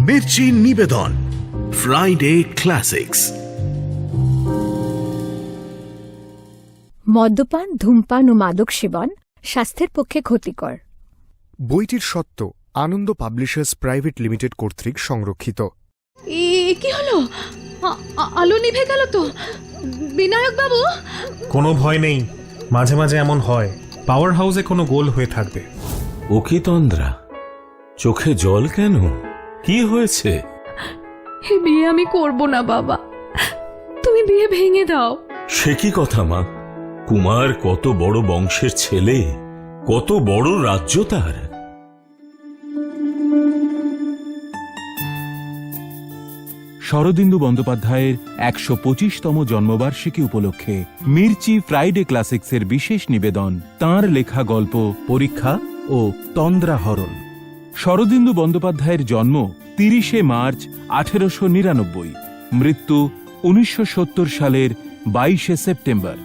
মির্চি নিবেদন Friday classics. মদ্যপান, ধূমপান ও মাদক সেবন স্বাস্থ্যের পক্ষে ক্ষতিকর। বইটির সত্ত্ব আনন্দ পাবলিশার্স প্রাইভেট লিমিটেড কর্তৃক সংরক্ষিত। কি হলো? আলো নিভে গেল তো। বিনায়ক বাবু, কোনো ভয় নেই, মাঝে মাঝে এমন হয়। পাওয়ার হাউসে কোনো গোল হয়ে থাকবে। ও কি তন্দ্রা, চোখে জল কেন? কি হয়েছে? এ বিয়ে আমি করব না বাবা, তুমি বিয়ে ভেঙে দাও। সে কি কথা মা? কুমার কত বড় বংশের ছেলে, কত বড় রাজ্য তার। শরদিন্দু বন্দ্যোপাধ্যায়ের ১২৫তম জন্মবার্ষিকী উপলক্ষে মির্চি ফ্রাইডে ক্লাসিক্সের বিশেষ নিবেদন তাঁর লেখা গল্প পরীক্ষা ও তন্দ্রাহরণ। শরদিন্দু বন্দ্যোপাধ্যায়ের জন্ম ৩০শে মার্চ ১৮৯৯, মৃত্যু ১৯৭০ সালের ২২শে সেপ্টেম্বর।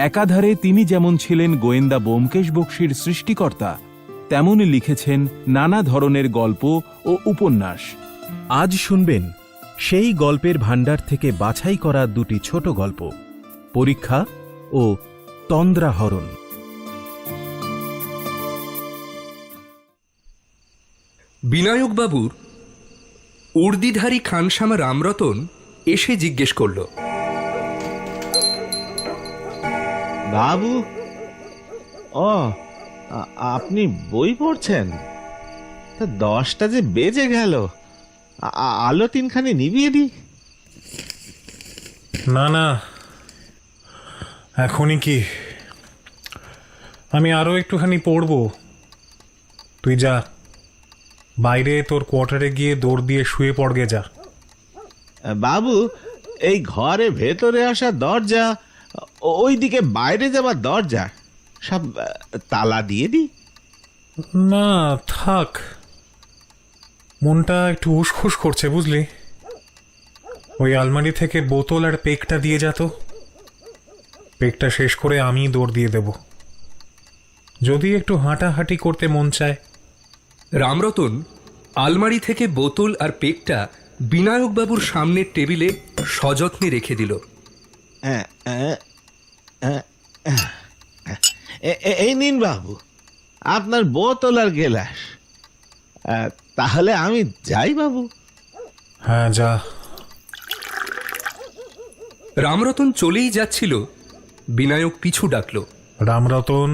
একাধারে তিনি যেমন ছিলেন গোয়েন্দা ব্যোমকেশ বক্সীর সৃষ্টিকর্তা, তেমনই লিখেছেন নানা ধরনের গল্প ও উপন্যাস। আজ শুনবেন সেই গল্পের ভাণ্ডার থেকে বাছাই করা দুটি ছোট গল্প, পরীক্ষা ও তন্দ্রাহরণ। বিনায়কবাবুর উর্দিধারী খানসামা রামরতন এসে জিজ্ঞেস করল, বাবু, ও আপনি বই পড়ছেন? তা 10টা যে বেজে গেল, আলো তিনখানি নিভিয়ে দি। না না, এখনই কি? আমি আরো একটুখানি পড়ব। তুই যা, বাইরে তোর কোয়ার্টারে গিয়ে দৌড় দিয়ে শুয়ে পড়গে যা। বাবু, এই ঘরে ভেতরে আসা দরজা, ওইদিকে বাইরে যাবার দরজা সব তালা দিয়ে দি। না থাক, মনটা একটু উসখুস করছে বুঝলি। ওই আলমারি থেকে বোতল আর পেকটা দিয়ে যা তো। পেকটা শেষ করে আমি দৌড় দিয়ে দেব, যদি একটু হাঁটাহাঁটি করতে মন চায়। রামরতন আলমারি থেকে বোতল আর পেকটা বিনায়কবাবুর সামনের টেবিলে সযত্নে রেখে দিল। এই নিন বাবু, আপনার বোতল আর গেলাস। তাহলে আমি যাই বাবু। হ্যাঁ যা। রামরতন চলেই যাচ্ছিল, বিনায়ক পিছু ডাকল, রামরতন।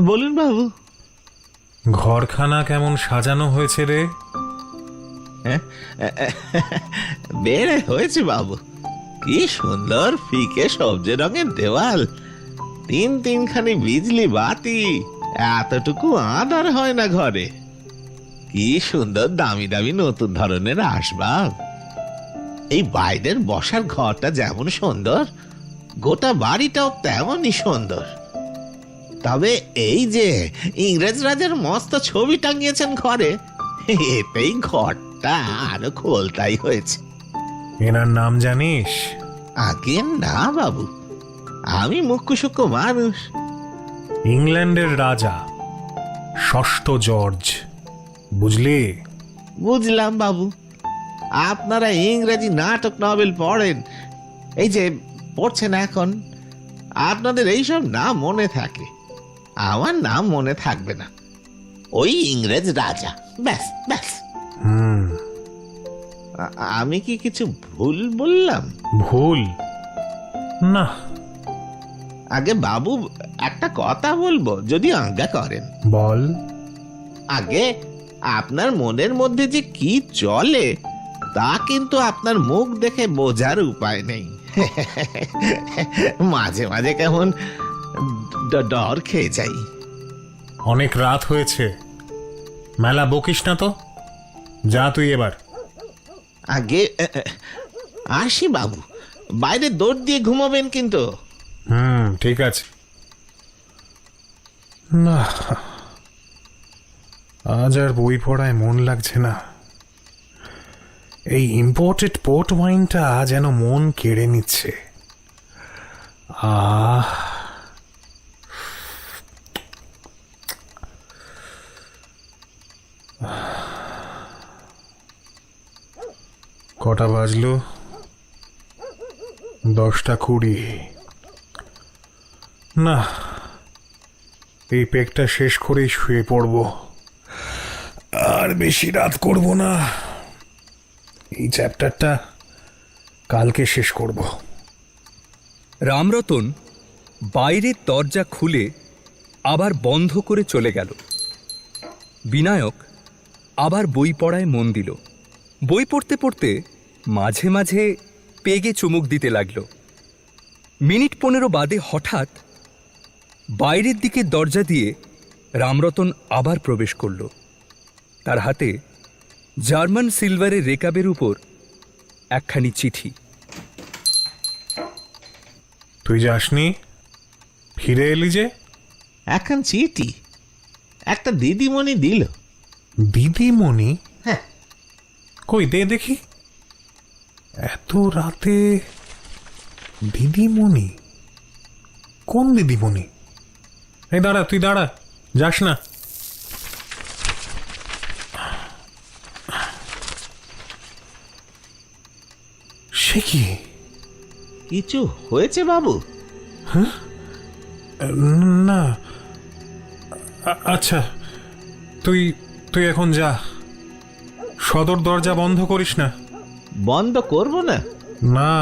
বলুন বাবু। ঘরখানা কেমন সাজানো হয়েছে রে? বেড়ে হয়েছে বাবু, কি সুন্দর ফিকে সবজে রঙের দেওয়াল, তিনখানি বিজলি বাতি, এতটুকু আঁধার হয় না ঘরে। কি সুন্দর দামি দামি নতুন ধরনের আসবাব। এই বাইরের বসার ঘরটা যেমন সুন্দর, গোটা বাড়িটাও তেমনই সুন্দর। তবে এই যে ইংরেজ রাজার মস্ত ছবি টাঙিয়েছেন ঘরে, এতেই ঘরটা আরো খোলতাই হয়েছে। এনার নাম জানিস? আগে না বাবু, আমি মুখ্য মানুষ। ইংল্যান্ডের রাজা ৬ষ্ঠ জর্জ, বুঝলি? বুঝলাম বাবু, আপনারা ইংরেজি নাটক নভেল পড়েন, এই যে পড়ছেন এখন, আপনাদের এইসব নাম মনে থাকে, আমার নাম মনে থাকবে না। ওই ইংরেজ রাজা, ব্যাস ব্যাস। আমি কি কিছু ভুল বললাম? ভুল না। আগে বাবু একটা কথা বলবো, যদি আজ্ঞা করেন। বল। আগে আপনার মনের মধ্যে যে কি চলে তা কিন্তু আপনার মুখ দেখে বোঝার উপায় নেই। মাঝে মাঝে কেমন ডর খেয়ে যাই। অনেক রাত হয়েছে, মেলা বকিস না তো, যা তুই এবার। আগে আসি বাবু, বাইরে দৌড় দিয়ে ঘুমাবেন কিন্তু। ঠিক আছে। না, আজ আর বই পড়ায় মন লাগছে না। এই ইম্পোর্টেড পোর্ট ওয়াইনটা যেন মন কেড়ে নিচ্ছে। কটা বাজলো? 10:20। না, এই পেকটা শেষ করেই শুয়ে পড়ব। আর বেশি রাত করব না, এই চ্যাপ্টারটা কালকে শেষ করব। রামরতন বাইরের দরজা খুলে আবার বন্ধ করে চলে গেল। বিনায়ক আবার বই পড়ায় মন দিল। বই পড়তে পড়তে মাঝে মাঝে পেগে চুমুক দিতে লাগল। মিনিট 15 বাদে হঠাৎ বাইরের দিকে দরজা দিয়ে রামরতন আবার প্রবেশ করল। তার হাতে জার্মান সিলভারের রেকাবের উপর একখানি চিঠি। তুই যাসনি? ফিরে এলি যে? এখন চিঠি একটা দিদিমণি দিল। দিদিমণি? হ্যাঁ। কই দে দেখি। এত রাতে দিদিমণি? কোন দিদিমণি? এই দাঁড়া, তুই দাঁড়া, যাস না। সে কি? কিছু হয়েছে বাবু? না, আচ্ছা, তুই তুই এখন যা, সদর দরজা বন্ধ করিস না। বন্ধ করব না? না।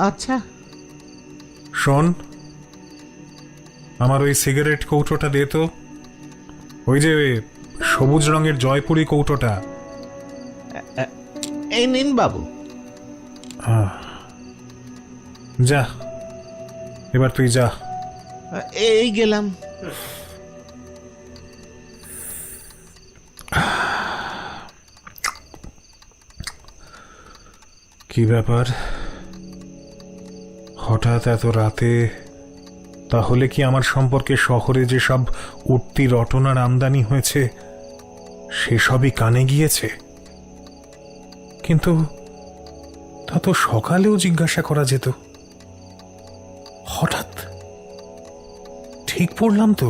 আচ্ছা। শোন, আমার ওই সিগারেট কৌটোটা দে তো। ওই যে সবুজ রঙের জয়পুরি কৌটোটা। এই নিন বাবু। যা, এবার তুই যা। এই গেলাম। কি ব্যাপার, হঠাৎ এত রাতে? তাহলে কি আমার সম্পর্কে শহরে যেসব উঠতি রটনার আমদানি হয়েছে সেসবই কানে গিয়েছে? কিন্তু তা তো সকালেও জিজ্ঞাসা করা যেত। হঠাৎ ঠিক পড়লাম তো?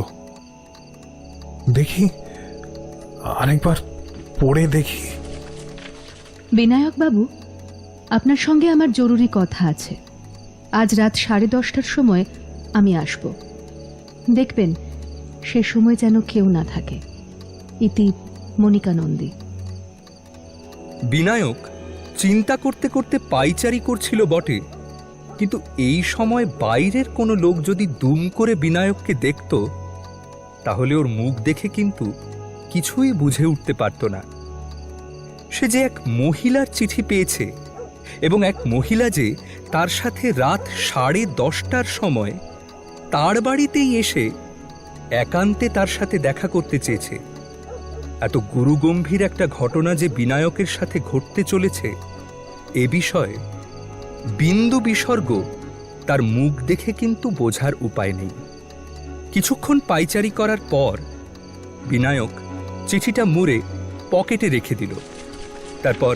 দেখি, আরেকবার পড়ে দেখি। বিনায়ক বাবু, আপনার সঙ্গে আমার জরুরি কথা আছে। আজ রাত 10:30টার সময় আমি আসব। দেখবেন সে সময় যেন কেউ না থাকে। ইতি মনিকা নন্দী। বিনায়ক চিন্তা করতে করতে পাইচারি করছিল বটে, কিন্তু এই সময় বাইরের কোনো লোক যদি দুম করে বিনায়ককে দেখত, তাহলে ওর মুখ দেখে কিন্তু কিছুই বুঝে উঠতে পারত না। সে যে এক মহিলার চিঠি পেয়েছে, এবং এক মহিলা যে তার সাথে রাত 10:30টার সময় তার বাড়িতেই এসে একান্তে তার সাথে দেখা করতে চেয়েছে। এত গুরুগম্ভীর একটা ঘটনা যে বিনায়কের সাথে ঘটতে চলেছে, এ বিষয়ে বিন্দু বিসর্গ তার মুখ দেখে কিন্তু বোঝার উপায় নেই। কিছুক্ষণ পাইচারি করার পর বিনায়ক চিঠিটা মুড়ে পকেটে রেখে দিল। তারপর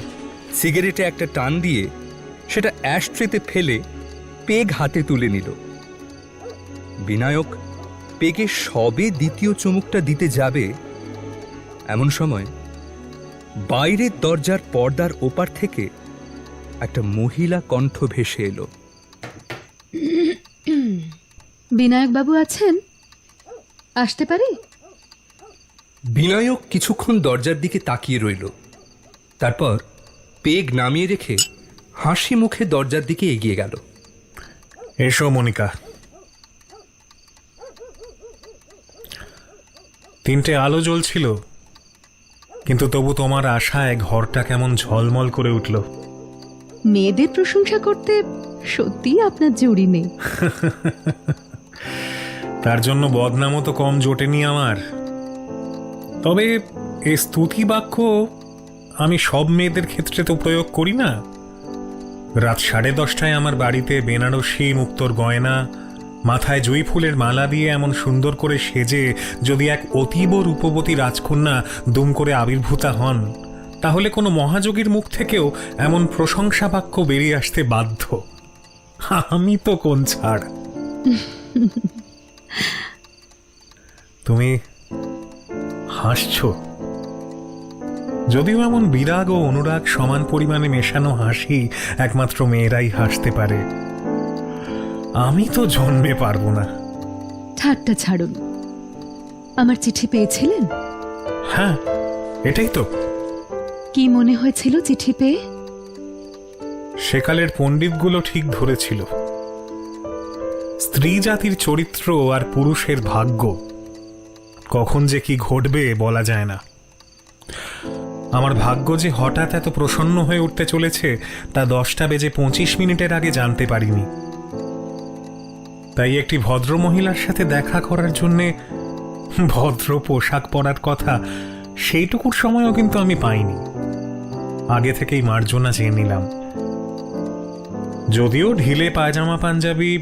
সিগারেটে একটা টান দিয়ে সেটা অ্যাশট্রেতে ফেলে পেগ হাতে তুলে নিল। বিনায়ক পেগে সবে দ্বিতীয় চুমুকটা দিতে যাবে, এমন সময় বাইরের দরজার পর্দার ওপার থেকে একটা মহিলা কণ্ঠ ভেসে এলো। বিনায়ক বাবু আছেন? আসতে পারি? বিনায়ক কিছুক্ষণ দরজার দিকে তাকিয়ে রইল। তারপর পেগ নামিয়ে রেখে হাসি মুখে দরজার দিকে এগিয়ে গেল। এসো মনিকা। 3টে আলো জ্বলছিল, কিন্তু তবু তোমার আশায় ঘরটা কেমন ঝলমল করে উঠল। মেয়েদের প্রশংসা করতে সত্যিই আপনার জুড়ি নেই। তার জন্য বদনামও তো কম জোটেনি আমার। তবে এই স্তুতি বাক্য আমি সব মেয়েদের ক্ষেত্রে তো প্রয়োগ করি না। রাত 10:30টায় আমার বাড়িতে বেনারসি মুক্তোর গয়না, মাথায় জুঁই ফুলের মালা দিয়ে এমন সুন্দর করে সেজে যদি এক অতীব রূপবতী রাজকন্যা দুম করে আবির্ভূতা হন, তাহলে কোনো মহাযোগীর মুখ থেকেও এমন প্রশংসা বাক্য বেরিয়ে আসতে বাধ্য। আমি তো কোন ছাড়। তুমি হাসছো? যদিও এমন বিরাগ ও অনুরাগ সমান পরিমাণে মেশানো হাসি একমাত্র মেয়েরাই হাসতে পারে, আমি তো জন্মে পারবো না। ঠাট্টা ছাড়ুন। আমার চিঠি পেয়েছিলেন? হ্যাঁ, এটাই তো। কি মনে হয়েছিল চিঠি পেয়ে? সেকালের পণ্ডিতগুলো ঠিক ধরেছিল, স্ত্রী জাতির চরিত্র আর পুরুষের ভাগ্য কখন যে কি ঘটবে বলা যায় না। আমার ভাগ্য যে হঠাৎ এত প্রসন্ন হয়ে উঠতে চলেছে তা 10:25 আগে জানতে পারিনি। তাই একটি ভদ্র মহিলার সাথে দেখা করার জন্যে ভদ্র পোশাক পরার কথা সেইটুকুর সময়ও কিন্তু আমি পাইনি। আগে থেকেই মার্জনা চেয়ে নিলাম। যদিও ঢিলে পায়জামা পাঞ্জাবি,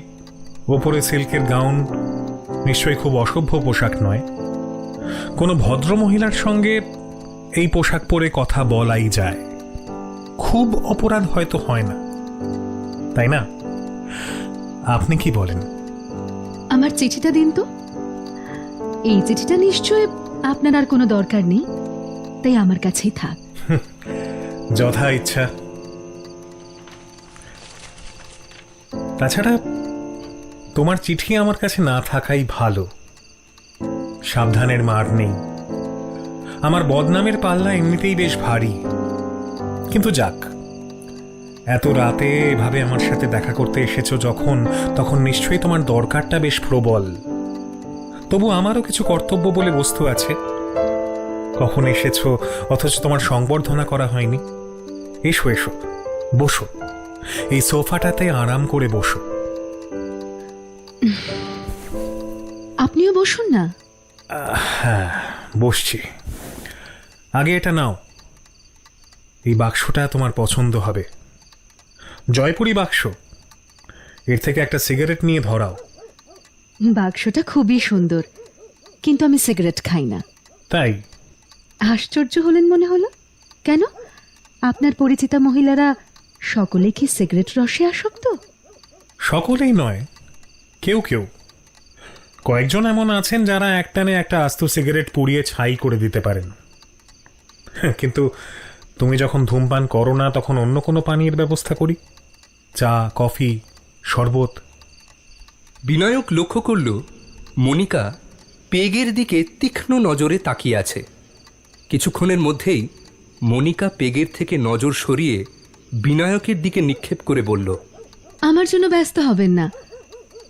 ওপরে সিল্কের গাউন নিশ্চয়ই খুব অসভ্য পোশাক নয়, কোনো ভদ্র মহিলার সঙ্গে এই পোশাক পরে কথা বলাই যায়, খুব অপরাধ হয়তো হয় না, তাই না? আপনি কি বলেন? আমার চিঠিটা দিন তো। এই চিঠিটা নিশ্চয় আপনার আর কোনো দরকার নেই, তাই আমার কাছেই থাক। যথা ইচ্ছা। তাছাড়া তোমার চিঠি আমার কাছে না থাকাই ভালো। সাবধানের মার নেই। আমার বদনামের পাল্লা এমনিতেই বেশ ভারী, কিন্তু যাক, এত রাতে এভাবে আমার সাথে দেখা করতে এসেছো যখন, তখন নিশ্চয়ই তোমার দরকারটা বেশ প্রবল। তবু আমারও কিছু কর্তব্য বলে বস্তু আছে। কখন এসেছো অথচ তোমার সংবর্ধনা করা হয়নি। এসো এসো, বসো, এই সোফাটাতে আরাম করে বসো। আপনিও বসুন না। হ্যাঁ, বসছি। আগে এটা নাও, এই বাক্সটা তোমার পছন্দ হবে। জয়পুরি বাক্স। এর থেকে একটা সিগারেট নিয়ে ধরাও। বাক্সটা খুবই সুন্দর, কিন্তু আমি সিগারেট খাই না। তাই? আশ্চর্য হলেন মনে হলো। কেন, আপনার পরিচিতা মহিলারা সকলে কি সিগারেট রসে আসক্ত? সকলেই নয়, কেউ কেউ। কয়েকজন এমন আছেন যারা একটানে একটা আস্ত সিগারেট পুড়িয়ে ছাই করে দিতে পারেন। কিন্তু তুমি যখন ধূমপান করো না, তখন অন্য কোনো পানীয়ের ব্যবস্থা করি, চা, কফি, শরবত। বিনায়ক লক্ষ্য করল মনিকা পেগের দিকে তীক্ষ্ণ নজরে তাকিয়ে আছে। কিছুক্ষণের মধ্যেই মনিকা পেগের থেকে নজর সরিয়ে বিনায়কের দিকে নিক্ষেপ করে বলল, আমার জন্য ব্যস্ত হবেন না,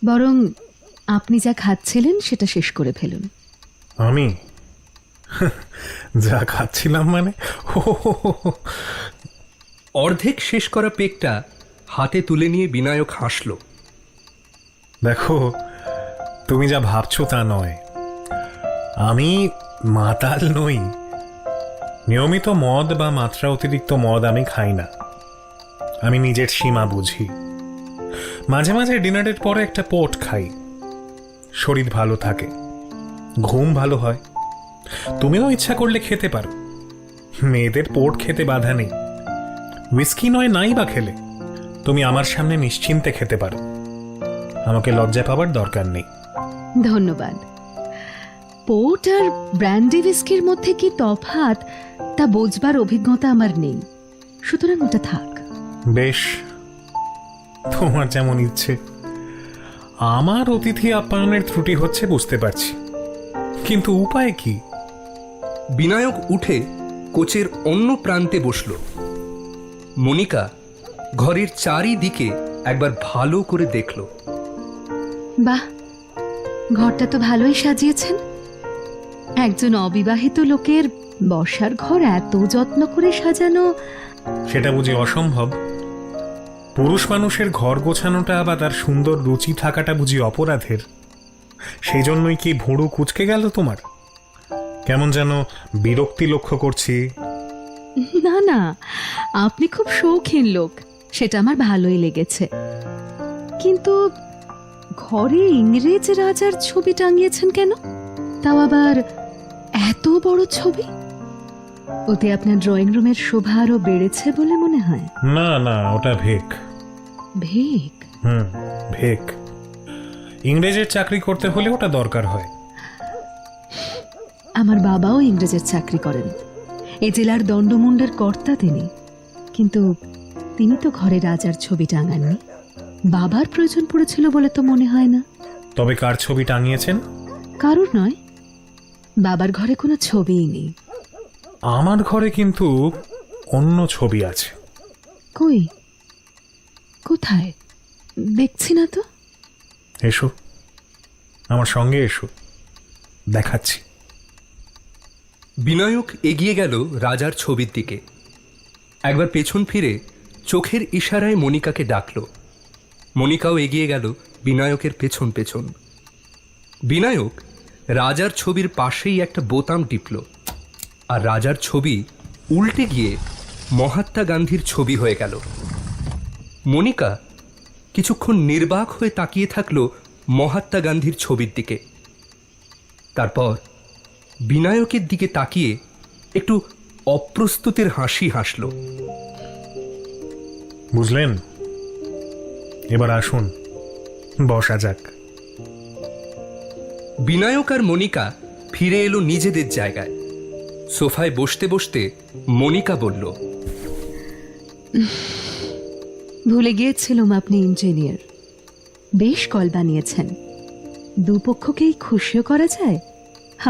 বরং আপনি যা খাচ্ছিলেন সেটা শেষ করে ফেলুন। আমি যা খাচ্ছিলাম মানে? অর্ধেক শেষ করা পেগটা হাতে তুলে নিয়ে বিনায়ক হাসল। দেখো, তুমি যা ভাবছো তা নয়। আমি মাতাল নই। নিয়মিত মদ বা মাত্রা অতিরিক্ত মদ আমি খাই না। আমি নিজের সীমা বুঝি। মাঝে মাঝে ডিনারের পরে একটা পোট খাই, শরীর ভালো থাকে, ঘুম ভালো হয়। তুমিও ইচ্ছা করলে খেতে পারো, মেয়েদের পোট খেতে বাধা নেই। হুইস্কি নয় নাই বা খেলে তুমি আমার সামনে নিশ্চিন্তে খেতে পারো, আমাকে লজ্জা পাবার দরকার নেই। ধন্যবাদ। পোর্ট আর ব্র্যান্ডি হুইস্কির মধ্যে কি তফাৎ তা বোঝবার অভিজ্ঞতা আমার নেই, সুতরাং ওটা থাক। বেশ, তোমার যেমন ইচ্ছে। আমার অতিথি আপ্যায়নের ত্রুটি হচ্ছে বুঝতে পারছি, কিন্তু উপায় কি? বিনায়ক উঠে কোচের অন্য প্রান্তে বসল। মনিকা ঘরের চারিদিকে একবার ভালো করে দেখল। বাহ, ঘরটা তো ভালোই সাজিয়েছেন। একজন অবিবাহিত লোকের বসার ঘর এত যত্ন করে সাজানো, সেটা বুঝি অসম্ভব? পুরুষ মানুষের ঘর গোছানোটা বা তার সুন্দর রুচি থাকাটা বুঝি অপরাধের? সেই জন্যই কি ভুঁড়ো কুচকে গেল তোমার? কেমন যেন বিরক্তি লক্ষ্য করছি। না না, আপনি খুব শৌখিন লোক, সেটা আমার ভালোই লেগেছে। কিন্তু ঘরে ইংরেজ রাজার ছবি টাঙিয়েছেন কেন? তাও আবার এত বড় ছবি। ওতে আপনার ড্রয়িং রুমের শোভা আরো বেড়েছে বলে মনে হয়। না না, ওটা ভেক। ভেক? ভেক। ইংরেজের চাকরি করতে হলে ওটা দরকার হয়। আমার বাবাও ইংরেজের চাকরি করেন, এ জেলার দণ্ডমুণ্ডের কর্তা তিনি, কিন্তু তিনি তো ঘরে রাজার ছবি টাঙাননি। বাবার প্রয়োজন পড়েছিল বলে তো মনে হয় না। তবে কার ছবি টাঙিয়েছেন? কারুর নয়, বাবার ঘরে কোনো ছবিই নেই। আমার ঘরে কিন্তু অন্য ছবি আছে। কই, কোথায়? দেখছি না তো। এসো, আমার সঙ্গে এসো, দেখাচ্ছি। বিনায়ক এগিয়ে গেল রাজার ছবির দিকে। একবার পেছন ফিরে চোখের ইশারায় মনিকাকে ডাকল। মনিকাও এগিয়ে গেল বিনায়কের পেছন পেছন। বিনায়ক রাজার ছবির পাশেই একটা বোতাম টিপল, আর রাজার ছবি উল্টে গিয়ে মহাত্মা গান্ধীর ছবি হয়ে গেল। মনিকা কিছুক্ষণ নির্বাক হয়ে তাকিয়ে থাকল মহাত্মা গান্ধীর ছবির দিকে। তারপর বিনায়কের দিকে তাকিয়ে একটু অপ্রস্তুতের হাসি হাসল। বুঝলেন? এবার আসুন, বসা যাক। বিনায়ক আর মনিকা ফিরে এলো নিজেদের জায়গায়। সোফায় বসতে বসতে মনিকা বলল, ভুলে গিয়েছিলাম আপনি ইঞ্জিনিয়ার। বেশ কল বানিয়েছেন। দুপক্ষকেই খুশিও করা যায়,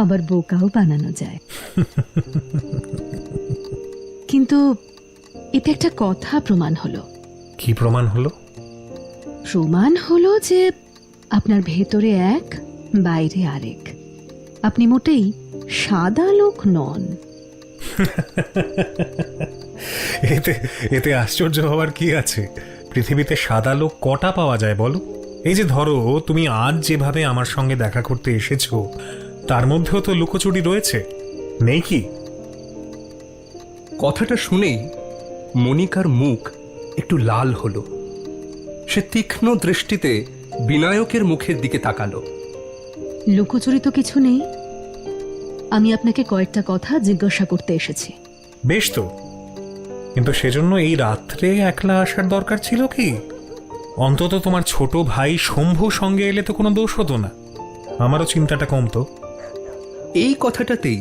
আবার বোকাও বানানো যায়। কিন্তু এতে একটা কথা প্রমাণ হলো। কি প্রমাণ হলো? প্রমাণ হলো যে আপনার ভেতরে এক, বাইরে আরেক। আপনি মোটেই সাদা লোক নন। এতে এতে আশ্চর্য হওয়ার কি আছে? পৃথিবীতে সাদা লোক কটা পাওয়া যায় বলো? এই যে ধরো, তুমি আজ যেভাবে আমার সঙ্গে দেখা করতে এসেছো, তার মধ্যেও তো লুকোচুরি রয়েছে, নেই কি? কথাটা শুনেই মনিকার মুখ একটু লাল হলো। সে তীক্ষ্ণ দৃষ্টিতে বিনায়কের মুখের দিকে তাকালো। লুকোচুরি তো কিছু নেই। আমি আপনাকে কয়েকটা কথা জিজ্ঞাসা করতে এসেছি। বেশ তো, কিন্তু সেজন্য এই রাত্রে একলা আসার দরকার ছিল কি? অন্তত তোমার ছোট ভাই শম্ভু সঙ্গে এলে তো কোনো দোষ হতো না, আমারও চিন্তাটা কমতো। এই কথাটাতেই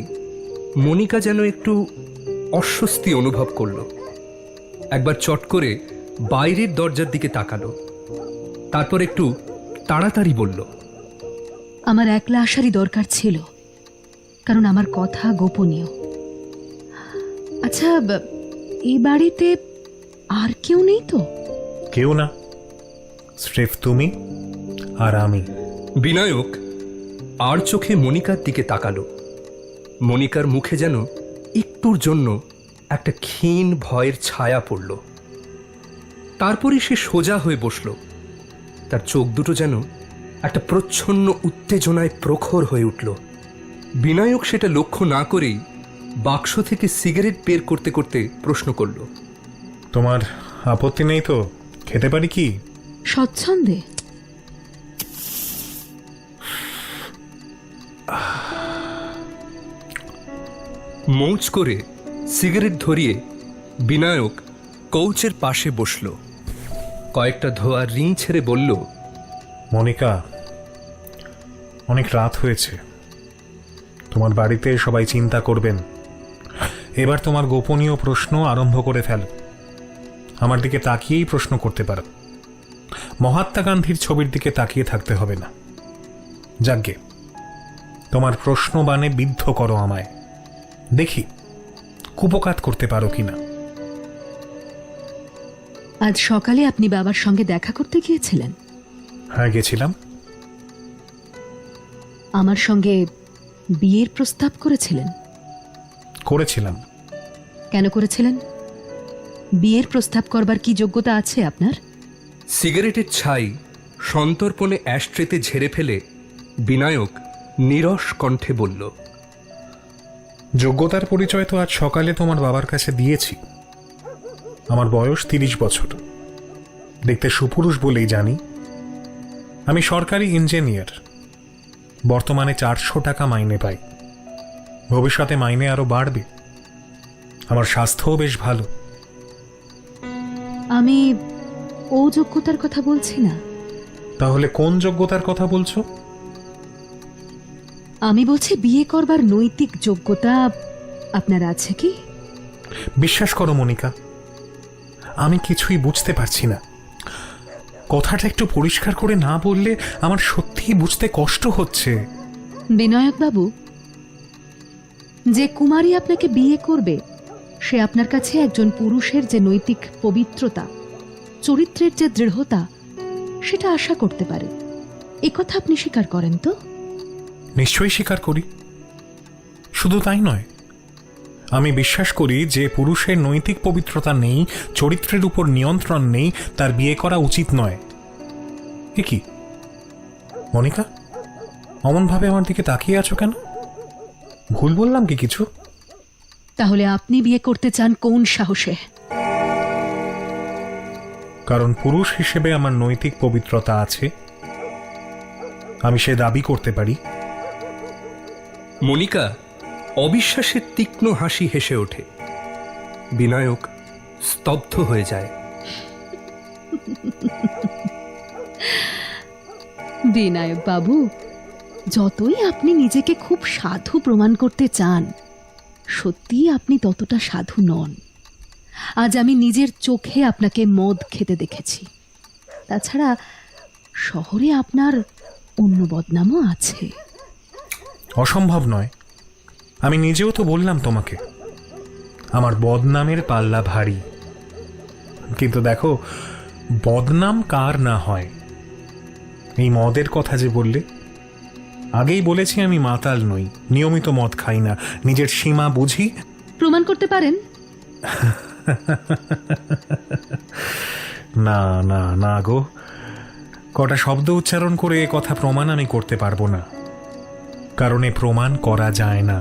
মনিকা যেন একটু অস্বস্তি অনুভব করল। একবার চট করে বাইরের দরজার দিকে তাকালো, তারপর একটু তাড়াতাড়ি বলল, আমার একলা আসারই দরকার ছিল, কারণ আমার কথা গোপনীয়। আচ্ছা, এই বাড়িতে আর কেউ নেই তো? কেউ না, স্রেফ তুমি আর আমি। বিনায়ক আর চোখে মনিকার দিকে তাকালো। মনিকার মুখে যেন একটুর জন্য একটা ক্ষীণ ভয়ের ছায়া পড়ল। তারপরে সে সোজা হয়ে বসল। তার চোখ দুটো যেন একটা প্রচ্ছন্ন উত্তেজনায় প্রখর হয়ে উঠল। বিনায়ক সেটা লক্ষ্য না করেই বাক্স থেকে সিগারেট বের করতে করতে প্রশ্ন করল, তোমার আপত্তি নেই তো? খেতে পারি কি? স্বচ্ছন্দে। মৌজ করে সিগারেট ধরিয়ে বিনায়ক কৌচের পাশে বসল। কয়েকটা ধোয়া রিং ছেড়ে বলল, মনিকা, অনেক রাত হয়েছে, তোমার বাড়িতে সবাই চিন্তা করবেন। এবার তোমার গোপনীয় প্রশ্ন আরম্ভ করে ফেল। আমার দিকে তাকিয়েই প্রশ্ন করতে পারো, মহাত্মা গান্ধীর ছবির দিকে তাকিয়ে থাকতে হবে না। যাজ্ঞে, তোমার প্রশ্ন বানে বিদ্ধ করো আমায়, দেখি কুপকাত করতে পারো কিনা। আজ সকালে আপনি বাবার সঙ্গে দেখা করতে গিয়েছিলেন? হ্যাঁ, গেছিলাম। আমার সঙ্গে বিয়ের প্রস্তাব করেছিলেন? করেছিলাম। কেন করেছিলেন? বিয়ের প্রস্তাব করবার কি যোগ্যতা আছে আপনার? সিগারেটের ছাই সন্তর্পণে অ্যাশট্রেতে ঝেড়ে ফেলে বিনায়ক নীরস কণ্ঠে বলল, যোগ্যতার পরিচয় তো আজ সকালে তোমার বাবার কাছে দিয়েছি। আমার বয়স 30 বছর, দেখতে সুপুরুষ বলেই জানি। আমি সরকারি ইঞ্জিনিয়ার, বর্তমানে 400 টাকা মাইনে পাই। ভবিষ্যতে মাইনে আরো বাড়বে। আমার স্বাস্থ্যও বেশ ভালো। আমি ও যোগ্যতার কথা বলছি না। তাহলে কোন যোগ্যতার কথা বলছো? আমি বলছি বিয়ে করবার নৈতিক যোগ্যতা আপনার আছে কি? বিশ্বাস করো মনিকা, আমি কিছুই বুঝতে পারছি না। কথাটা একটু পরিষ্কার করে না বললে আমার সত্যিই বুঝতে কষ্ট হচ্ছে। বিনায়ক বাবু, যে কুমারী আপনাকে বিয়ে করবে সে আপনার কাছে একজন পুরুষের যে নৈতিক পবিত্রতা, চরিত্রের যে দৃঢ়তা, সেটা আশা করতে পারে। একথা আপনি স্বীকার করেন তো? নিশ্চয়ই স্বীকার করি। শুধু তাই নয়, আমি বিশ্বাস করি যে পুরুষের নৈতিক পবিত্রতা নেই, চরিত্রের উপর নিয়ন্ত্রণ নেই, তার বিয়ে করা উচিত নয়। এ কি মনিকা, অমনভাবে আমার দিকে তাকিয়ে আছো কেন? ভুল বললাম কি কিছু? তাহলে আপনি বিয়ে করতে চান কোন সাহসে? কারণ পুরুষ হিসেবে আমার নৈতিক পবিত্রতা আছে, আমি সে দাবি করতে পারি। মনিকা অবিশ্বাসের তীক্ষ্ণ হাসি হেসে ওঠে। বিনায়ক স্তব্ধ হয়ে যায়। বিনায়ক বাবু, যতই আপনি নিজেকে খুব সাধু প্রমাণ করতে চান, সত্যি আপনি ততটা সাধু নন। আজ আমি নিজের চোখে আপনাকে মদ খেতে দেখেছি। তাছাড়া শহরে আপনার অন্য বদনামও আছে। অসম্ভব নয়, আমি নিজেও তো বললাম তোমাকে আমার বদনামের পাল্লা ভারী। কিন্তু দেখো, বদনাম কার না হয়। এই মদের কথা যে বললে, আগেই বলেছি আমি মাতাল নই, নিয়মিত মদ খাই না, নিজের সীমা বুঝি। প্রমাণ করতে পারেন? না না না গো, কটা শব্দ উচ্চারণ করে এ কথা প্রমাণ আমি করতে পারবো না, কারণ এ প্রমাণ করা যায় না।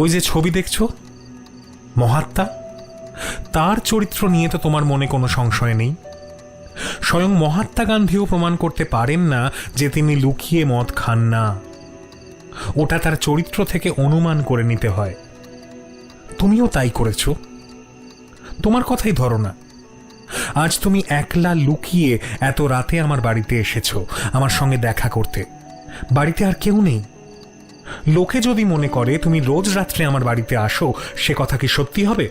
ওই যে ছবি দেখছো, মহাত্মা, তার চরিত্র নিয়ে তো তোমার মনে কোনো সংশয় নেই। স্বয়ং মহাত্মা গান্ধীও প্রমাণ করতে পারেন না যে তিনি লুকিয়ে মদ খান না। ওটা তার চরিত্র থেকে অনুমান করে নিতে হয়। তুমিও তাই করেছ। তোমার কথাই ধরো না, আজ তুমি একলা লুকিয়ে এত রাতে আমার বাড়িতে এসেছো আমার সঙ্গে দেখা করতে। বাড়িতে আর কেউ নেই। লোকে যদি মনে করে তুমি রোজ রাত্রে আমার বাড়িতে আসো, সে কথা কি সত্যি হবে?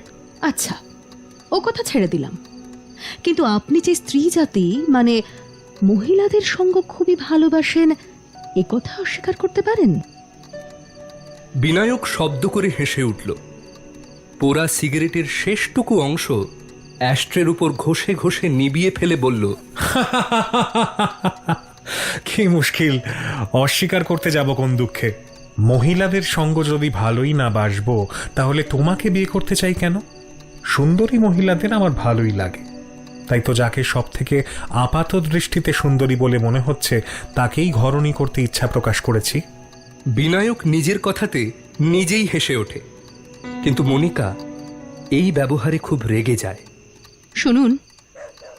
আচ্ছা, ও কথা ছেড়ে দিলাম, কিন্তু আপনি যে স্ত্রী জাতি, মানে মহিলাদের সঙ্গ খুবই ভালোবাসেন, এ কথা অস্বীকার করতে পারেন? বিনায়ক শব্দ করে হেসে উঠল। পোড়া সিগারেটের শেষটুকু অংশ অ্যাস্ট্রের উপর ঘষে ঘষে নিবিয়ে ফেলে বলল, কি মুশকিল, অস্বীকার করতে যাব কোন দুঃখে? মহিলাদের সঙ্গ যদি ভালোই না বাসবো, তাহলে তোমাকে বিয়ে করতে চাই কেন? সুন্দরী মহিলাদের আমার ভালোই লাগে, তাই তো যাকে সব থেকে আপাত দৃষ্টিতে সুন্দরী বলে মনে হচ্ছে তাকেই ঘরণী করতে ইচ্ছা প্রকাশ করেছি। বিনায়ক নিজের কথাতে নিজেই হেসে ওঠে, কিন্তু মনিকা এই ব্যবহারে খুব রেগে যায়। শুনুন,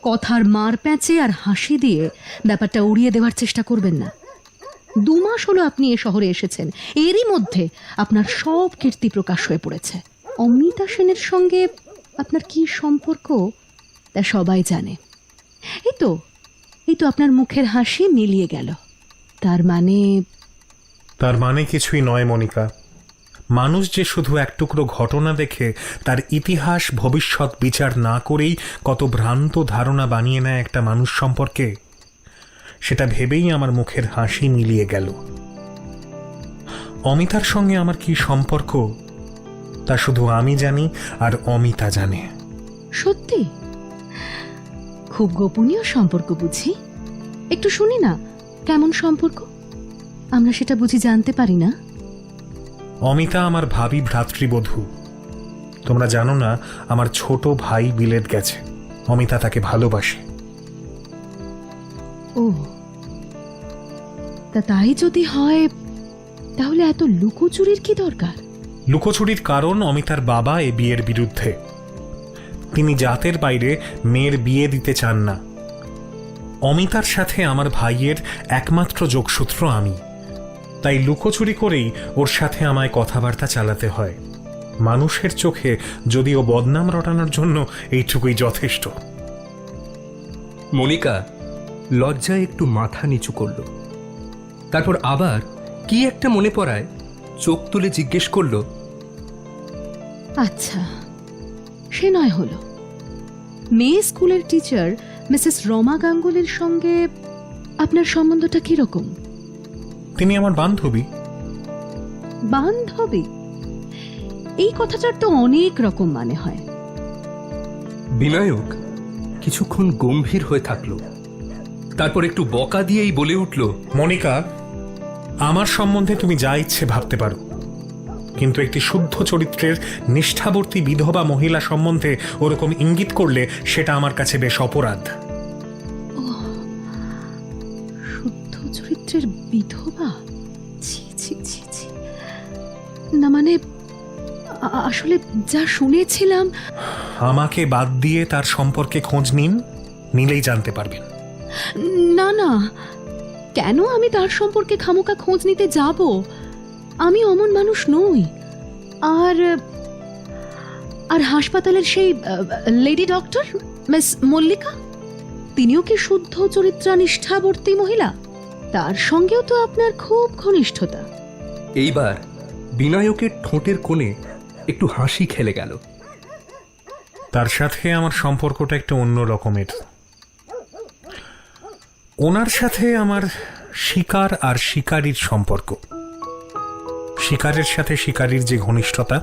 কথার মার প্যাঁচে আর হাসি দিয়ে ব্যাপারটা উড়িয়ে দেওয়ার চেষ্টা করবেন না। 2 মাস হলো আপনি এ শহরে এসেছেন, এরই মধ্যে আপনার সব কীর্তি প্রকাশ হয়ে পড়েছে। অমিতা সেনের সঙ্গে আপনার কি সম্পর্ক তা সবাই জানে। এই তো আপনার মুখের হাসি মিলিয়ে গেল। তার মানে কিছুই নয় মনিকা। মানুষ যে শুধু এক টুকরো ঘটনা দেখে তার ইতিহাস ভবিষ্যৎ বিচার না করেই কত ভ্রান্ত ধারণা বানিয়ে নেয় একটা মানুষ সম্পর্কে, সেটা ভেবেই আমার মুখের হাসি মিলিয়ে গেল। অমিতার সঙ্গে আমার কি সম্পর্ক তা শুধু আমি জানি আর অমিতা জানে। সত্যি? খুব গোপনীয় সম্পর্ক বুঝি? একটু শুনি না, কেমন সম্পর্ক? আমরা সেটা বুঝি জানতে পারি না। অমিতা আমার ভাবি ভ্রাতৃবধূ। তোমরা জানো না, আমার ছোট ভাই বিলেত গেছে, অমিতা তাকে ভালোবাসে। ও, তাই যদি হয় তাহলে এত লুকোচুরির কি দরকার? লুকোচুরির কারণ অমিতার বাবা এ বিয়ের বিরুদ্ধে। তিনি জাতের বাইরে মেয়ের বিয়ে দিতে চান না। অমিতার সাথে আমার ভাইয়ের একমাত্র যোগসূত্র আমি, তাই লুকোচুরি করেই ওর সাথে আমায় কথাবার্তা চালাতে হয়। মানুষের চোখে যদিও বদনাম রটানোর জন্য এইটুকুই যথেষ্ট। মনিকা লজ্জায় একটু মাথা নিচু করল, তারপর আবার কি একটা মনে পড়ায় চোখ তুলে জিজ্ঞেস করল, আচ্ছা, সে নয় হলো, মেয়ে স্কুলের টিচার মিসেস রমা গাঙ্গুলির সঙ্গে আপনার সম্বন্ধটা কিরকম? তিনি আমার বান্ধবী। বান্ধবী? এই কথাটার তো অনেক রকম মানে হয়। বিনায়ক কিছুক্ষণ গম্ভীর হয়ে থাকলো, তারপর একটু বকা দিয়েই বলে উঠল, মনিকা, আমার সম্বন্ধে তুমি যা ইচ্ছে ভাবতে পারো, কিন্তু একটি শুদ্ধ চরিত্রের নিষ্ঠাবর্তী বিধবা মহিলা সম্বন্ধে ওরকম ইঙ্গিত করলে সেটা আমার কাছে বেশ অপরাধ। শুদ্ধ চরিত্রের বিধবা? ছি ছি ছি ছি। না মানে আসলে যা শুনেছিলাম। আমাকে বাদ দিয়ে তার সম্পর্কে খোঁজ নিন, নিলেই জানতে পারবেন। না না, কেন আমি তার সম্পর্কে খামোকা খোঁজ নিতে যাব? আমি অমন মানুষ নই। আর আর হাসপাতালের সেই লেডি ডক্টর মিস মল্লিকা, তিনিও কি শুদ্ধ চরিত্রা নিষ্ঠাবর্তী মহিলা? তার সঙ্গেও তো আপনার খুব ঘনিষ্ঠতা। এইবার বিনায়কের ঠোঁটের কোণে একটু হাসি খেলে গেল। তার সাথে আমার সম্পর্কটা একটু অন্য রকমের। ওনার সাথে আমার শিকার আর শিকারীর সম্পর্ক। শিকারের সাথে শিকারীর যে ঘনিষ্ঠতা,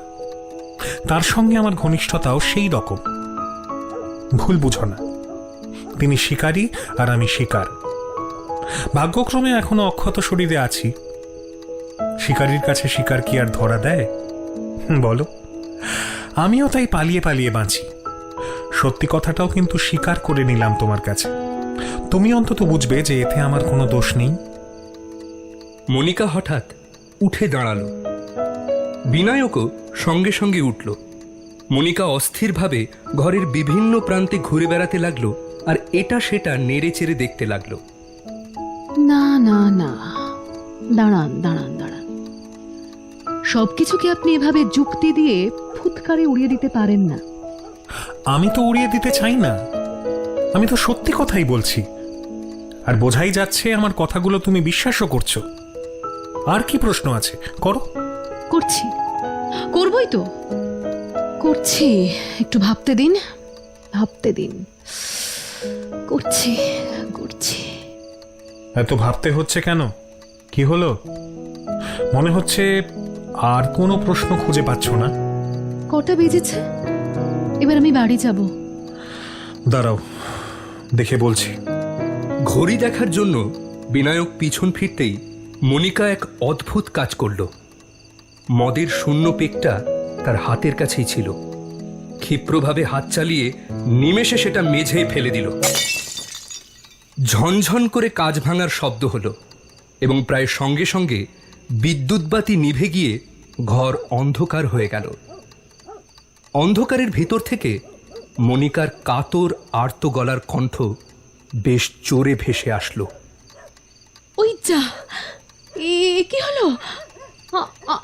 তার সঙ্গে আমার ঘনিষ্ঠতাও সেই রকম। ভুল বুঝো না, তিনি শিকারী আর আমি শিকার। ভাগ্যক্রমে এখনো অক্ষত শরীরে আছি। শিকারীর কাছে শিকার কি আর ধরা দেয় বলো? আমিও তাই পালিয়ে পালিয়ে বাঁচি। সত্যি কথাটাও কিন্তু স্বীকার করে নিলাম তোমার কাছে। তুমি অন্তত বুঝবে যে এতে আমার কোনো দোষ নেই। মনিকা হঠাৎ উঠে দাঁড়ালো। বিনায়কও সঙ্গে সঙ্গে উঠল। মনিকা অস্থিরভাবে ঘরের বিভিন্ন প্রান্তে ঘুরে বেড়াতে লাগলো আর এটা সেটা নেড়ে চেড়ে দেখতে লাগলো। না না না, দাঁড়ান দাঁড়ান দাঁড়ান, সবকিছুকে আপনি এভাবে যুক্তি দিয়ে ফুৎকারে উড়িয়ে দিতে পারেন না। আমি তো উড়িয়ে দিতে চাই না, আমি তো সত্যি কথাই বলছি। আর বোঝাই যাচ্ছে আমার কথাগুলো তুমি বিশ্বাসও করছো। আর কি প্রশ্ন আছে করো। করছি, করবই তো, করছি। একটু ভাবতে দিন, ভাবতে দিন। করছি করছি। এত ভাবতে হচ্ছে কেন? কি হলো? মনে হচ্ছে আর কোনো প্রশ্ন খুঁজে পাচ্ছ না। কটা বেজেছে? এবার আমি বাড়ি যাব। দাঁড়াও, দেখে বলছি। ঘড়ি দেখার জন্য বিনায়ক পিছন ফিরতেই মনিকা এক অদ্ভুত কাজ করল। মদের শূন্য পেকটা তার হাতের কাছেই ছিল। ক্ষিপ্রভাবে হাত চালিয়ে নিমেষে সেটা মেঝেয় ফেলে দিল। ঝনঝন করে কাঁচ ভাঙার শব্দ হলো এবং প্রায় সঙ্গে সঙ্গে বিদ্যুৎবাতি নিভে গিয়ে ঘর অন্ধকার হয়ে গেল। অন্ধকারের ভিতর থেকে মনিকার কাতর আর্ত গলার কণ্ঠ বেশ জোরে ভেসে আসলো। ওই যা, এ কি হলো?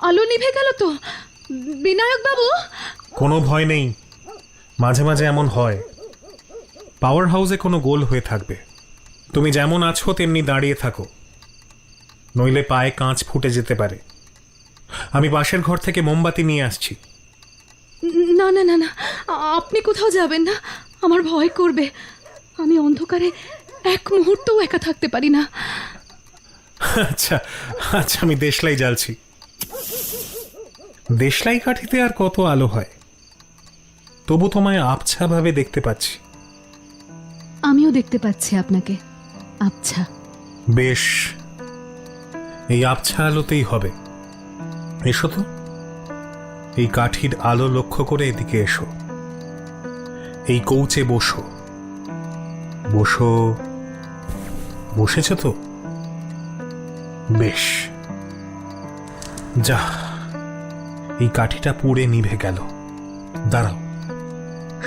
আলো নিভে গেল তো। বিনায়ক বাবু! কোনো ভয় নেই, মাঝে মাঝে এমন হয়। পাওয়ার হাউসে কোনো গোল হয়ে থাকবে। তুমি যেমন আছো তেমনি দাঁড়িয়ে থাকো, নইলে পায়ে কাঁচ ফুটে যেতে পারে। আমি পাশের ঘর থেকে মোমবাতি নিয়ে আসছি। না না না না, আপনি কোথাও যাবেন না, আমার ভয় করবে। আমি অন্ধকারে এক মুহূর্তও একা থাকতে পারি না। আচ্ছা আচ্ছা, আমি দেশলাই জ্বালছি। দেশলাই কাঠিতে আর কত আলো হয়, তবু তোমায় আবছা ভাবে দেখতে পাচ্ছি। আমিও দেখতে পাচ্ছি আপনাকে আবছা। বেশ, এই আবছা আলোতেই হবে। এসো তো, এই কাঠির আলো লক্ষ্য করে এদিকে এসো। এই কৌচে বসো। বসো, বসেছ তো? বেশ, যা, এই কাঠিটা পুড়ে নিভে গেল। দাঁড়াও,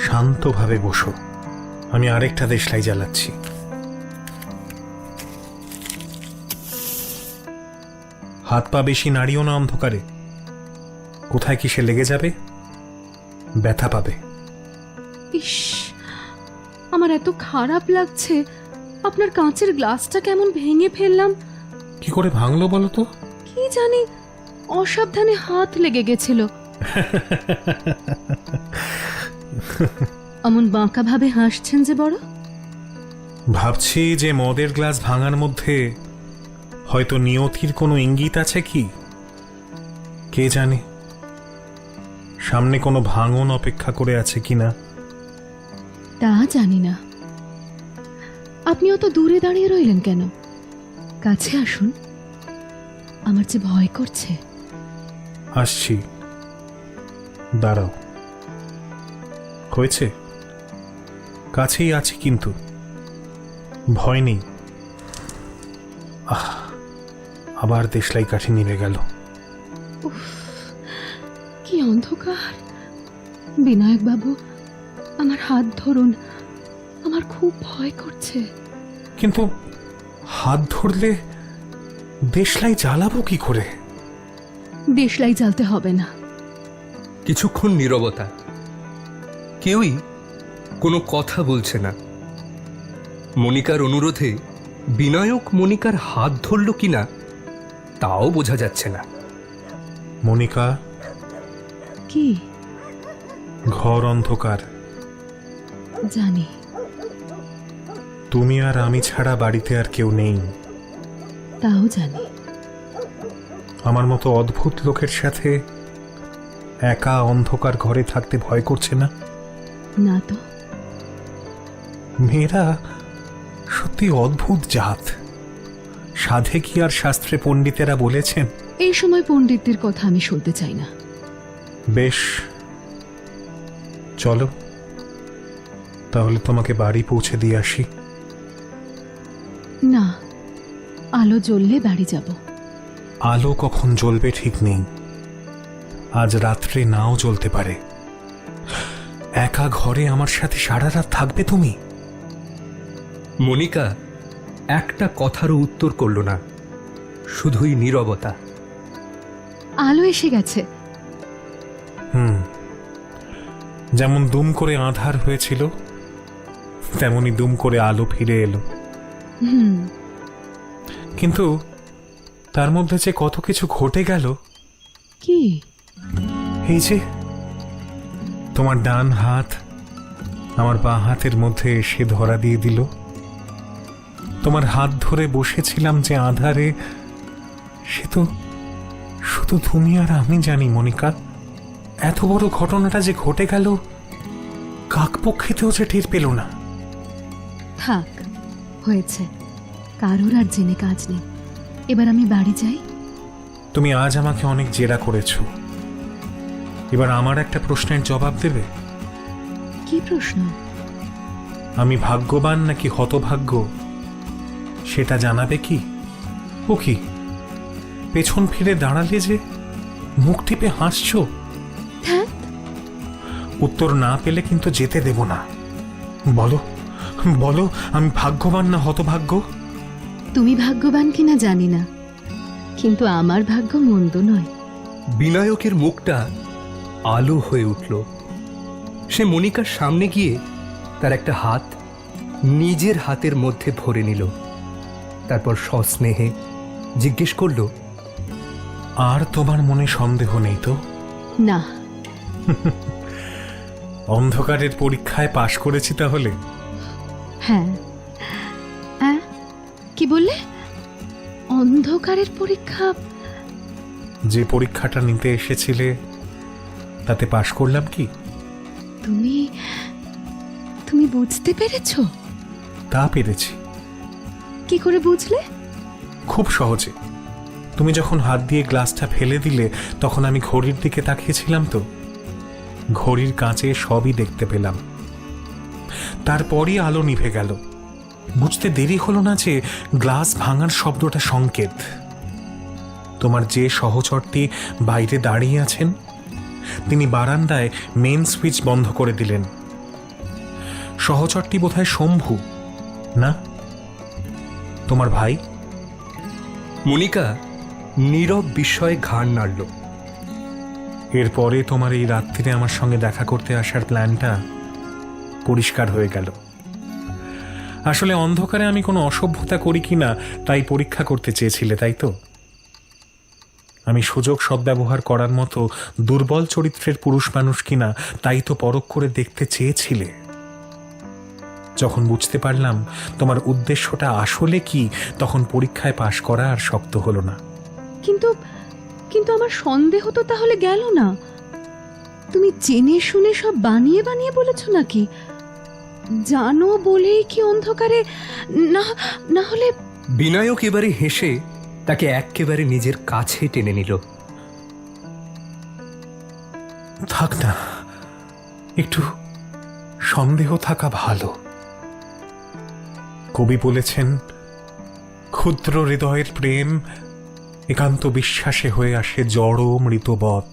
শান্তভাবে বসো। আমি আরেকটা দেশলাই জ্বালাচ্ছি। হাত পা বেশি নাড়িও না অন্ধকারে, কোথায় কিসে লেগে যাবে, ব্যথা পাবে। ইস, আমার এত খারাপ লাগছে। আপনার কাঁচের গ্লাসটা কেমন ভেঙে ফেললাম। কি করে ভাঙলো বলো তো? কি জানি, অসাবধানে হাত লেগে গেছিল। অমন বাঁকা ভাবে হাসছেন যে বড়? ভাবছি যে মদের গ্লাস ভাঙার মধ্যে হয়তো নিয়তির কোনো ইঙ্গিত আছে কি, কে জানে সামনে কোনো ভাঙন অপেক্ষা করে আছে কিনা। তা জানি না। আপনি অত দূরে দাঁড়িয়ে রইলেন কেন? কাছে আসুন, আমার যে ভয় করছে। আসছি, দাঁড়াও। হয়েছে, কাছেই আছি, কিন্তু ভয় নেই। আবার দেশলাই কাঠি নিভে গেল। কি অন্ধকার! বিনায়ক বাবু, আমার হাত ধরুন, আমার খুব ভয় করছে। কিন্তু হাত ধরলে দেশলাই জ্বালাবো কি করে? দেশলাই জ্বালতে হবে না। কিছুক্ষণ নীরবতা, কেউই কোনো কথা বলছে না। মনিকার অনুরোধে বিনায়ক মনিকার হাত ধরল কিনা তাও বোঝা যাচ্ছে না। মনিকা, কি? ঘর অন্ধকার। জানি। তুমি আর আমি ছাড়া বাড়িতে আর কেউ নেই। তাও জানি। আমার মতো অদ্ভুত লোকের সাথে একা অন্ধকার ঘরে থাকতে ভয় করছে না? না তো। মেয়েরা সত্যি অদ্ভুত জাত। সাধে কি আর শাস্ত্রে পণ্ডিতেরা বলেছেন? এই সময় পণ্ডিতদের কথা আমি শুনতে চাই না। বেশ, চলো তাহলে তোমাকে বাড়ি পৌঁছে দিয়ে আসি। না, আলো জ্বললে বাড়ি যাব। আলো কখন জ্বলবে ঠিক নেই, আজ রাত্রে নাও জ্বলতে পারে। একা ঘরে আমার সাথে সারা রাত থাকবে তুমি? মনিকা একটা কথারও উত্তর করল না, শুধুই নীরবতা। আলো এসে গেছে। যেমন দুম করে আঁধার হয়েছিল, তেমনি দুম করে আলো ফিরে এলো। কিন্তু তার মধ্যে যে কত কিছু ঘটে গেল। কি? এই যে তোমার ডান হাত আমার বাঁ হাতের মধ্যে এসে ধরা দিয়ে দিল। তোমার হাত ধরে বসেছিলাম যে আঁধারে, সে তো শুধু তুমি আর আমি জানি। মনিকা, এত বড় ঘটনাটা যে ঘটে গেল কাকপক্ষেতেও যে টের পেল না। থাক, হয়েছে। কারোর আর জেনে কাজ নেই। এবার আমি বাড়ি যাই। তুমি আজ আমাকে অনেক জেরা করেছ, এবার আমার একটা প্রশ্নের জবাব দেবে? কি প্রশ্ন? আমি ভাগ্যবান নাকি হতভাগ্য সেটা জানাবে কি? ও কি, পেছন ফিরে দাঁড়ালে যে মুখ টিপে হাসছো? হ্যাঁ, উত্তর না পেলে কিন্তু যেতে দেব না। বলো বলো, আমি ভাগ্যবান না হতভাগ্য? তুমি ভাগ্যবান কিনা জানি না, কিন্তু আমার ভাগ্য মন্দ নয়। বিনায়কের মুখটা আলো হয়ে উঠল। সে মনিকার সামনে গিয়ে তার একটা হাত নিজের হাতের মধ্যে ভরে নিল। তারপর সস্নেহে জিজ্ঞেস করল, আর তোমার মনে সন্দেহ নেই তো? না। অন্ধকারের পরীক্ষায় পাশ করেছি তাহলে? হ্যাঁ। কি বললে? অন্ধকারের পরীক্ষা? যে পরীক্ষাটা নিতে এসেছিলে তাতে পাশ করলাম কি? তুমি তুমি বুঝতে পেরেছো? তা পেরেছি। কি করে বুঝলে? খুব সহজে। তুমি যখন হাত দিয়ে গ্লাসটা ফেলে দিলে তখন আমি ঘড়ির দিকে তাকিয়েছিলাম, তো ঘড়ির কাঁচে সবই দেখতে পেলাম। তারপরই আলো নিভে গেল। বুঝতে দেরি হলো না যে গ্লাস ভাঙার শব্দটা সংকেত। তোমার যে সহচরটি বাইরে দাঁড়িয়ে আছেন তিনি বারান্দায় মেন সুইচ বন্ধ করে দিলেন। সহচরটি বোধহয় শম্ভু, না তোমার ভাই? মনিকা নীরব বিস্ময়ে ঘাড় নাড়ল। এরপরে তোমার এই রাত্রিরে আমার সঙ্গে দেখা করতে আসার প্ল্যানটা পরিষ্কার হয়ে গেল। আসলে অন্ধকারে আমি কোনো অসভ্যতা করি কিনা তাই পরীক্ষা করতে চেয়েছিলে, তাই তো? আমি সুযোগ সদ্ব্যবহার করার মতো দুর্বল চরিত্রের পুরুষ মানুষ কিনা তাই তো পরখ করে দেখতে চেয়েছিলে। যখন বুঝতে পারলাম তোমার উদ্দেশ্যটা আসলে কি, তখন পরীক্ষায় পাশ করা আর শক্ত হলো না। কিন্তু কিন্তু আমার সন্দেহ তো তাহলে গেল না। তুমি জেনে শুনে সব বানিয়ে বানিয়ে বলেছ নাকি? জানো বলেই কি অন্ধকারে? না, না হলে? বিনায়ক এবারে হেসে তাকে একেবারে নিজের কাছে টেনে নিল। থাক না, একটু সন্দেহ থাকা ভালো। কবি বলেছেন, ক্ষুদ্র হৃদয়ের প্রেম একান্ত বিশ্বাসে হয়ে আসে জড় মৃতবৎ।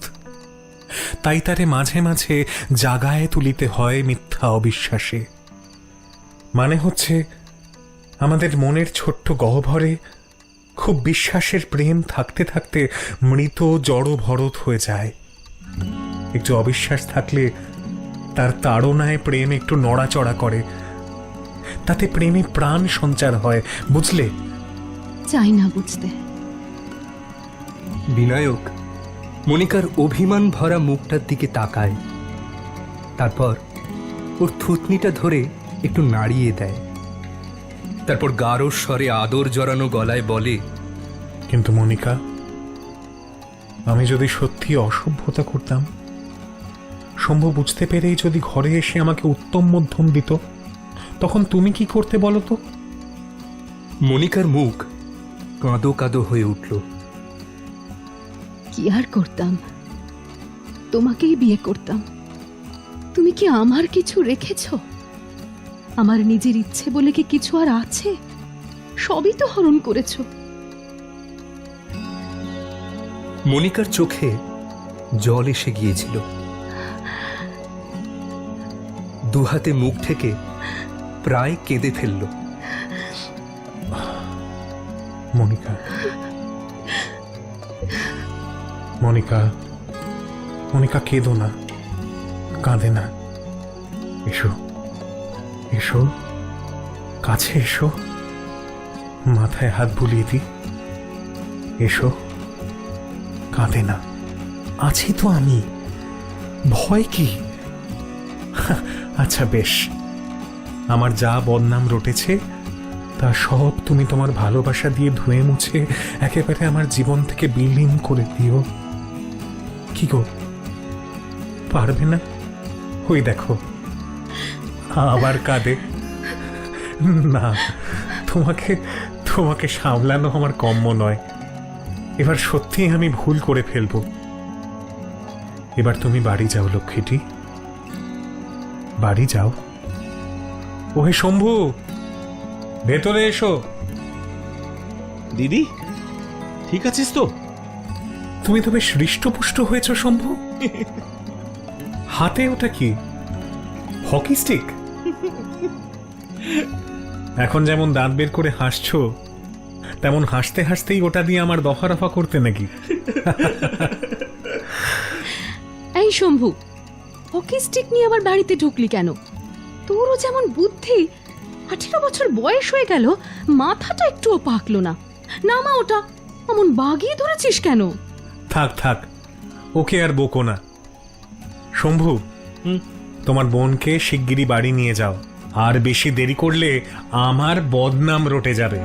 তাই তারে মাঝে মাঝে জাগায় তুলিতে হয় মিথ্যা অবিশ্বাসে। মানে হচ্ছে, আমাদের মনের ছোট্ট গহ্বরে খুব বিশ্বাসের প্রেম থাকতে থাকতে মৃত জড় ভরত হয়ে যায়। একটু অবিশ্বাস থাকলে তার তাড়নায় প্রেম একটু নড়াচড়া করে, তাতে প্রেমে প্রাণ সঞ্চার হয়, বুঝলে? চাই না বুঝতে। বিনায়ক মনিকার অভিমান ভরা মুখটার দিকে তাকায়, তারপর ওর থুতনিটা ধরে একটু নাড়িয়ে দেয়। তারপর গাঢ় স্বরে আদর জড়ানো গলায় বলে, কিন্তু মনিকা, আমি যদি সত্যি অসভ্যতা করতাম, শম্ভু বুঝতে পেরেই যদি ঘরে এসে আমাকে উত্তম মধ্যম দিত, তখন তুমি কি করতে বলো তো? মনিকার মুখ কাঁদো কাঁদো হয়ে উঠল। কি আর করতাম, তোমাকেই বিয়ে করতাম। তুমি কি আমার কিছু রেখেছ? আমার নিজের ইচ্ছে বলে কি কিছু আর আছে? সবই তো হরণ করেছ। মনিকার চোখে জল এসে গিয়েছিল। দুহাতে মুখ থেকে প্রায় কেঁদে ফেলল। মনিকা, মনিকা, মনিকা, কেঁদো না, কাঁদে না। এসো, এসো, কাছে এসো, মাথায় হাত বুলিয়ে দিই। এসো, কাঁদে না, আছি তো আমি, ভয় কি? আচ্ছা বেশ, আমার যা বদনাম রটেছে তা সব তুমি তোমার ভালোবাসা দিয়ে ধুয়ে মুছে একেবারে আমার জীবন থেকে বিলীন করে দিও। কি গো, পারবে না? ওই দেখো, আবার কাঁদে। না, তোমাকে তোমাকে সামলানো আমার কম্য নয়। এবার সত্যি আমি ভুল করে ফেলবো। এবার তুমি বাড়ি যাও লক্ষ্মীটি, বাড়ি যাও। ওহে শম্ভু, ভেতরে এসো। দিদি, ঠিক আছিস তো? তুমি তো বেশ হৃষ্টপুষ্ট হয়েছ শম্ভু। হাতে ওটা কি, হকি স্টিক? এখন যেমন দাঁত বের করে হাসছো, তেমন হাসতে হাসতেই ওটা দিয়ে আমার দফা রফা করতে নাকি? এই শম্ভু, হকি স্টিক নিয়ে আবার বাড়িতে ঢুকলি কেন? তোরও যেমন বুদ্ধি, 18 বছর বয়স হয়ে গেল, মাথাটা একটুও পাকলো না। নামা ওটা, অমন বাগিয়ে ধরেছিস কেন? থাক থাক, ওকে আর বকো না। শম্ভু, তোমার বোনকে শিগগিরই বাড়ি নিয়ে যাও, আর বেশি দেরি করলে আমার বদনাম রটে যাবে।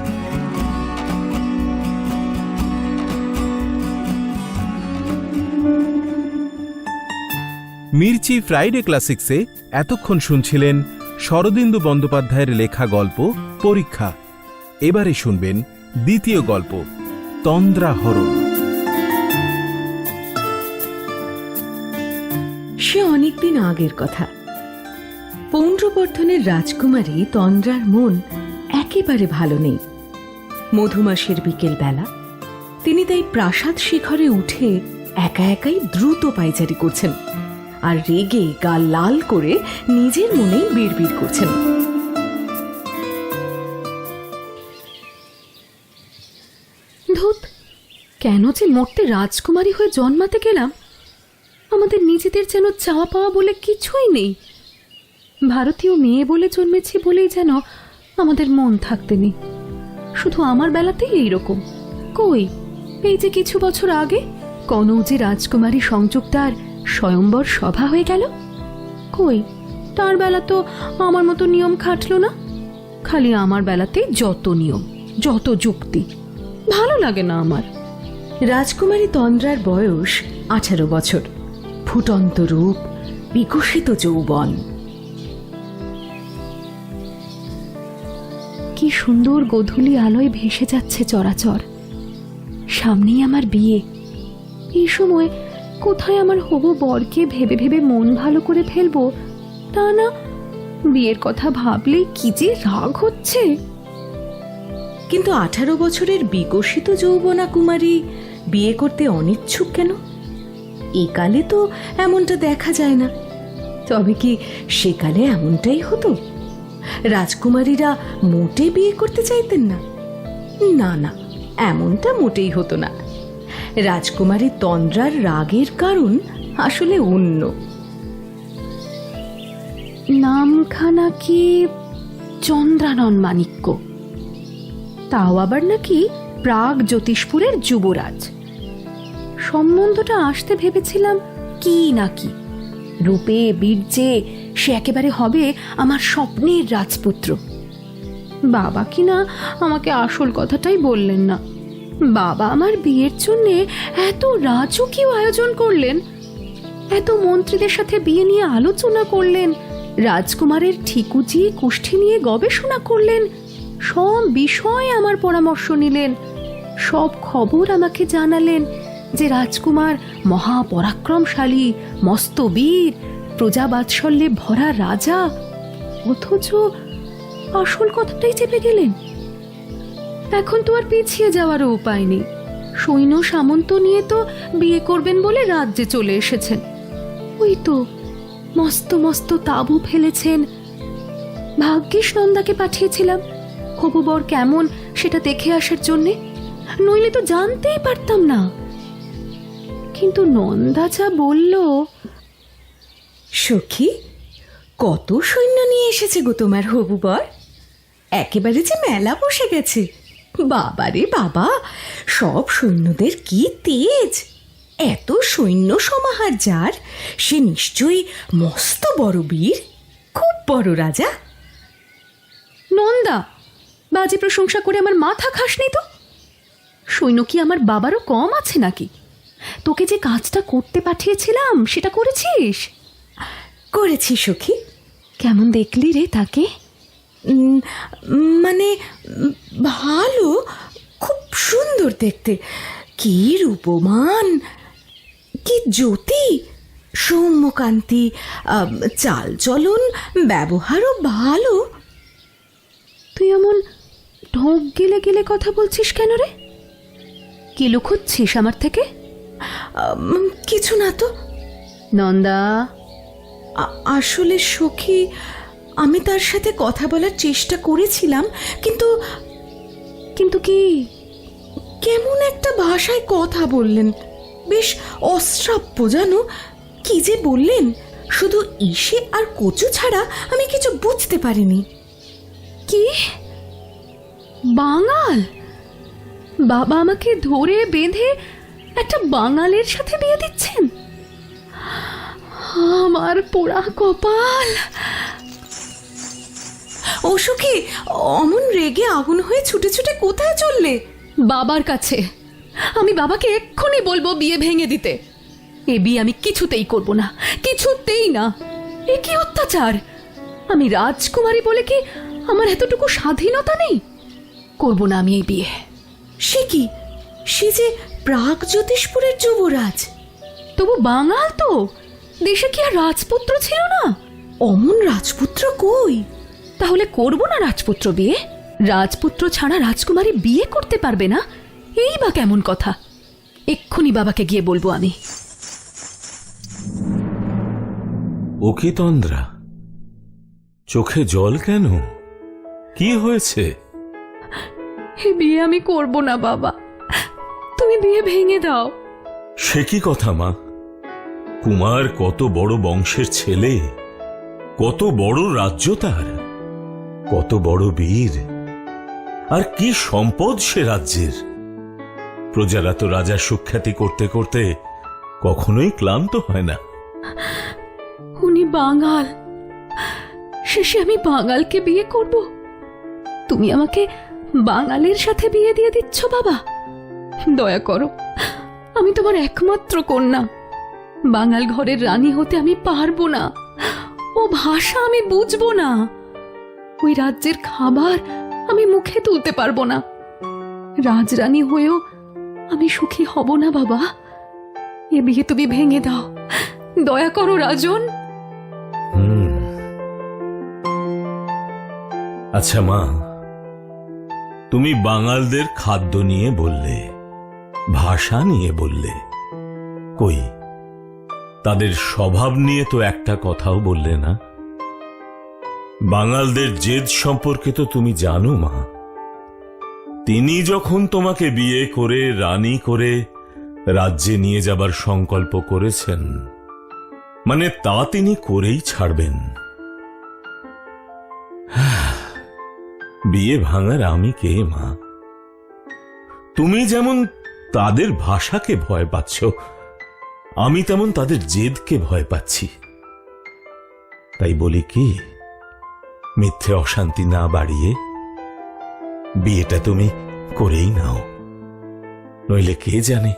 মির্চি ফ্রাইডে ক্লাসিক্সে এতক্ষণ শুনছিলেন শরদিন্দু বন্দ্যোপাধ্যায়ের লেখা গল্প পরীক্ষা। এবারে শুনবেন দ্বিতীয় গল্প তন্দ্রাহরণ। সে অনেকদিন আগের কথা। পৌণ্ড্রবর্ধনের রাজকুমারী তন্দ্রার মন একেবারে ভালো নেই। মধুমাসের বিকেল বেলা তিনি তাই প্রাসাদ শিখরে উঠে একা একাই দ্রুত পায়চারি করছেন, আর রেগে গাল লাল করে নিজের মনেই বিড়বিড় করছেন। ধুত, কেন যে মরতে রাজকুমারী হয়ে জন্মাতে গেলাম? আমাদের নিজেদের যেন চাওয়া পাওয়া বলে কিছুই নেই। ভারতীয় মেয়ে বলে জন্মেছি বলেই যেন আমাদের মন থাকতে নেই। শুধু আমার বেলাতেই এইরকম। কই, এই যে কিছু বছর আগে কনৌজে রাজকুমারী সংযুক্তার স্বয়ম্বর সভা হয়ে গেল। কই, তার বেলা তো আমার মতো নিয়ম খাটলো না। খালি আমার বেলাতে যত নিয়ম, যত যুক্তি, ভালো লাগে না আমার। রাজকুমারী তন্দ্রার বয়স 18 বছর, ফুটন্ত রূপ, বিকশিত যৌবন। কি সুন্দর গোধূলি আলোয় ভেসে যাচ্ছে চরাচর। সামনেই আমার বিয়ে। এই সময় কোথায় আমার হবু বরকে ভেবে ভেবে মন ভালো করে ফেলবো, তা না, বিয়ের কথা ভাবলেই কি যে রাগ হচ্ছে। কিন্তু 18 বছরের বিকশিত যৌবনা কুমারী বিয়ে করতে অনিচ্ছুক কেন? এই কালে তো এমনটা দেখা যায় না। তবে কি সেকালে এমনটাই হতো? রাজকুমারীরা মোটে বিয়ে করতে চাইতেন না? না না, এমনটা মোটেই হতো না। রাজকুমারী তন্দ্রার রাগের কারণ আসলে অন্য। নামখানা কি চন্দ্রানন মাণিক্য, তাও আবার নাকি প্রাগ জ্যোতিষপুরের যুবরাজ। সম্বন্ধটা আসতে ভেবেছিলাম কি নাকি, রূপে বীর্যে সে একেবারে হবে আমার স্বপ্নের রাজপুত্র। বাবা কিনা আমাকে আসল কথাটাই বললেন না। বাবা আমার বিয়ের জন্যে এত রাজকীয় আয়োজন করলেন, এত মন্ত্রীদের সাথে বিয়ে নিয়ে আলোচনা করলেন, রাজকুমারের ঠিকুজি কুষ্ঠি নিয়ে গবেষণা করলেন, সব বিষয়ে আমার পরামর্শ নিলেন, সব খবর আমাকে জানালেন যে রাজকুমার মহাপরাক্রমশালী, মস্ত বীর, প্রজাবাৎসল্যে ভরা রাজা। অথচ আসল কথাটাই চেপে গেলেন। এখন তো আর পিছিয়ে যাওয়ারও উপায় নেই। সৈন্য সামন্ত নিয়ে তো বিয়ে করবেন বলে রাজ্যে চলে এসেছেন। ওই তো মস্ত মস্ত তাঁবু ফেলেছেন। ভাগ্যিস নন্দাকে পাঠিয়েছিলাম হবু বর কেমন সেটা দেখে আসার জন্যে, নইলে তো জানতেই পারতাম না। কিন্তু নন্দা যা বলল। সখী, কত সৈন্য নিয়ে এসেছে গো তোমার হবু বর? একেবারে যে মেলা বসে গেছে। বাবারে বাবা, সব সৈন্যদের কি তেজ! এত সৈন্য সমাহার যার, সে নিশ্চয়ই মস্ত বড় বীর, খুব বড় রাজা। নন্দা, বাজে প্রশংসা করে আমার মাথা খাসনি তো। সৈন্য কি আমার বাবারও কম আছে নাকি? তোকে যে কাজটা করতে পাঠিয়েছিলাম সেটা করেছিস? করেছি সখী। কেমন দেখলি রে তাকে? মানে ভালো, খুব সুন্দর দেখতে। কি রূপমান, কি জ্যোতি, সৌম্যকান্তি, চাল চলন, ব্যবহারও ভালো। তুই এমন ঢোক গেলে গেলে কথা বলছিস কেন রে? কি লুকোচ্ছিস আমার থেকে? কিছু না তো নন্দা। আসলে সখী, আমি তার সাথে কথা বলার চেষ্টা করেছিলাম, কিন্তু কিন্তু কি? কেমন একটা ভাষায় কথা বললেন, বেশ অশ্রাব্য জানো। কি যে বললেন, শুধু ইসে আর কচু ছাড়া আমি কিছু বুঝতে পারিনি। কি বাঙাল? বাবা আমাকে ধরে বেঁধে একটা বাঙালের সাথে বিয়ে দিচ্ছেন? আমার পোড়া কপাল। ও সখী, অমন রেগে আগুন হয়ে ছুটে ছুটে কোথায় চললে? বাবার কাছে। আমি বাবাকে এক্ষুনি বলবো বিয়ে ভেঙে দিতে। এ বিয়ে আমি কিছুতেই করব না, কিছুতেই না। এ কি অত্যাচার! আমি রাজকুমারী বলে কি আমার এতটুকু স্বাধীনতা নেই? করব না আমি এই বিয়ে। সে কি, সে যে প্রাগ জ্যোতিষপুরের যুবরাজ। তবু বাঙাল তো, দেশে কি আর রাজপুত্র ছিল না? অমন রাজপুত্র কই? তাহলে করব না রাজপুত্র বিয়ে? রাজপুত্র ছাড়া রাজকুমারী বিয়ে করতে পারবে না, এই বা কেমন কথা? এক্ষুনি বাবাকে গিয়ে বলবো আমি। ও কি তন্দ্রা, চোখে জল কেন? কি হয়েছে? এ বিয়ে আমি করব না বাবা, তুমি বিয়ে ভেঙে দাও। সে কি কথা মা? কুমার কত বড় বংশের ছেলে, কত বড় রাজ্য তার, কত বড় বীর, আর কি সম্পদ সে রাজ্যের। প্রজারা তো রাজার সুখ্যাতি করতে করতে কখনোই ক্লান্ত হয় না। উনি বাঙাল, শেষে আমি বাঙালকে বিয়ে করব? তুমি আমাকে বাঙালের সাথে বিয়ে দিয়ে দিচ্ছ বাবা? দয়া করো, আমি তোমার একমাত্র কন্যা। বাঙাল ঘরের রানী হতে আমি পারবো না। ও ভাষা আমি বুঝবো না। ওই রাজ্যের খাবার আমি মুখে তুলতে পারবো না। রাজরানী হয়েও আমি সুখী হব না বাবা। এ বিয়ে তুমি ভেঙে দাও, দয়া করো রাজন। আচ্ছা মা, তুমি বাঙালদের খাদ্য নিয়ে বললে, ভাষা নিয়ে বললে, কই তাদের স্বভাব নিয়ে তো একটা কথাও বললে না। বাঙালদের জেদ সম্পর্কে তো তুমি জানো মা। তিনি যখন তোমাকে বিয়ে করে রানী করে রাজ্যে নিয়ে যাবার সংকল্প করেছেন, মানে তা তিনি করেই ছাড়বেন। বিয়ে ভাঙার আমি কে মা? তুমি যেমন তাদের ভাষাকে ভয় পাচ্ছ, আমি তেমন তাদের জেদকে ভয় পাচ্ছি। তাই বলি কি, মিথ্যে অশান্তি না বাড়িয়ে বিয়েটা তুমি করেই নাও। নইলে কে জানে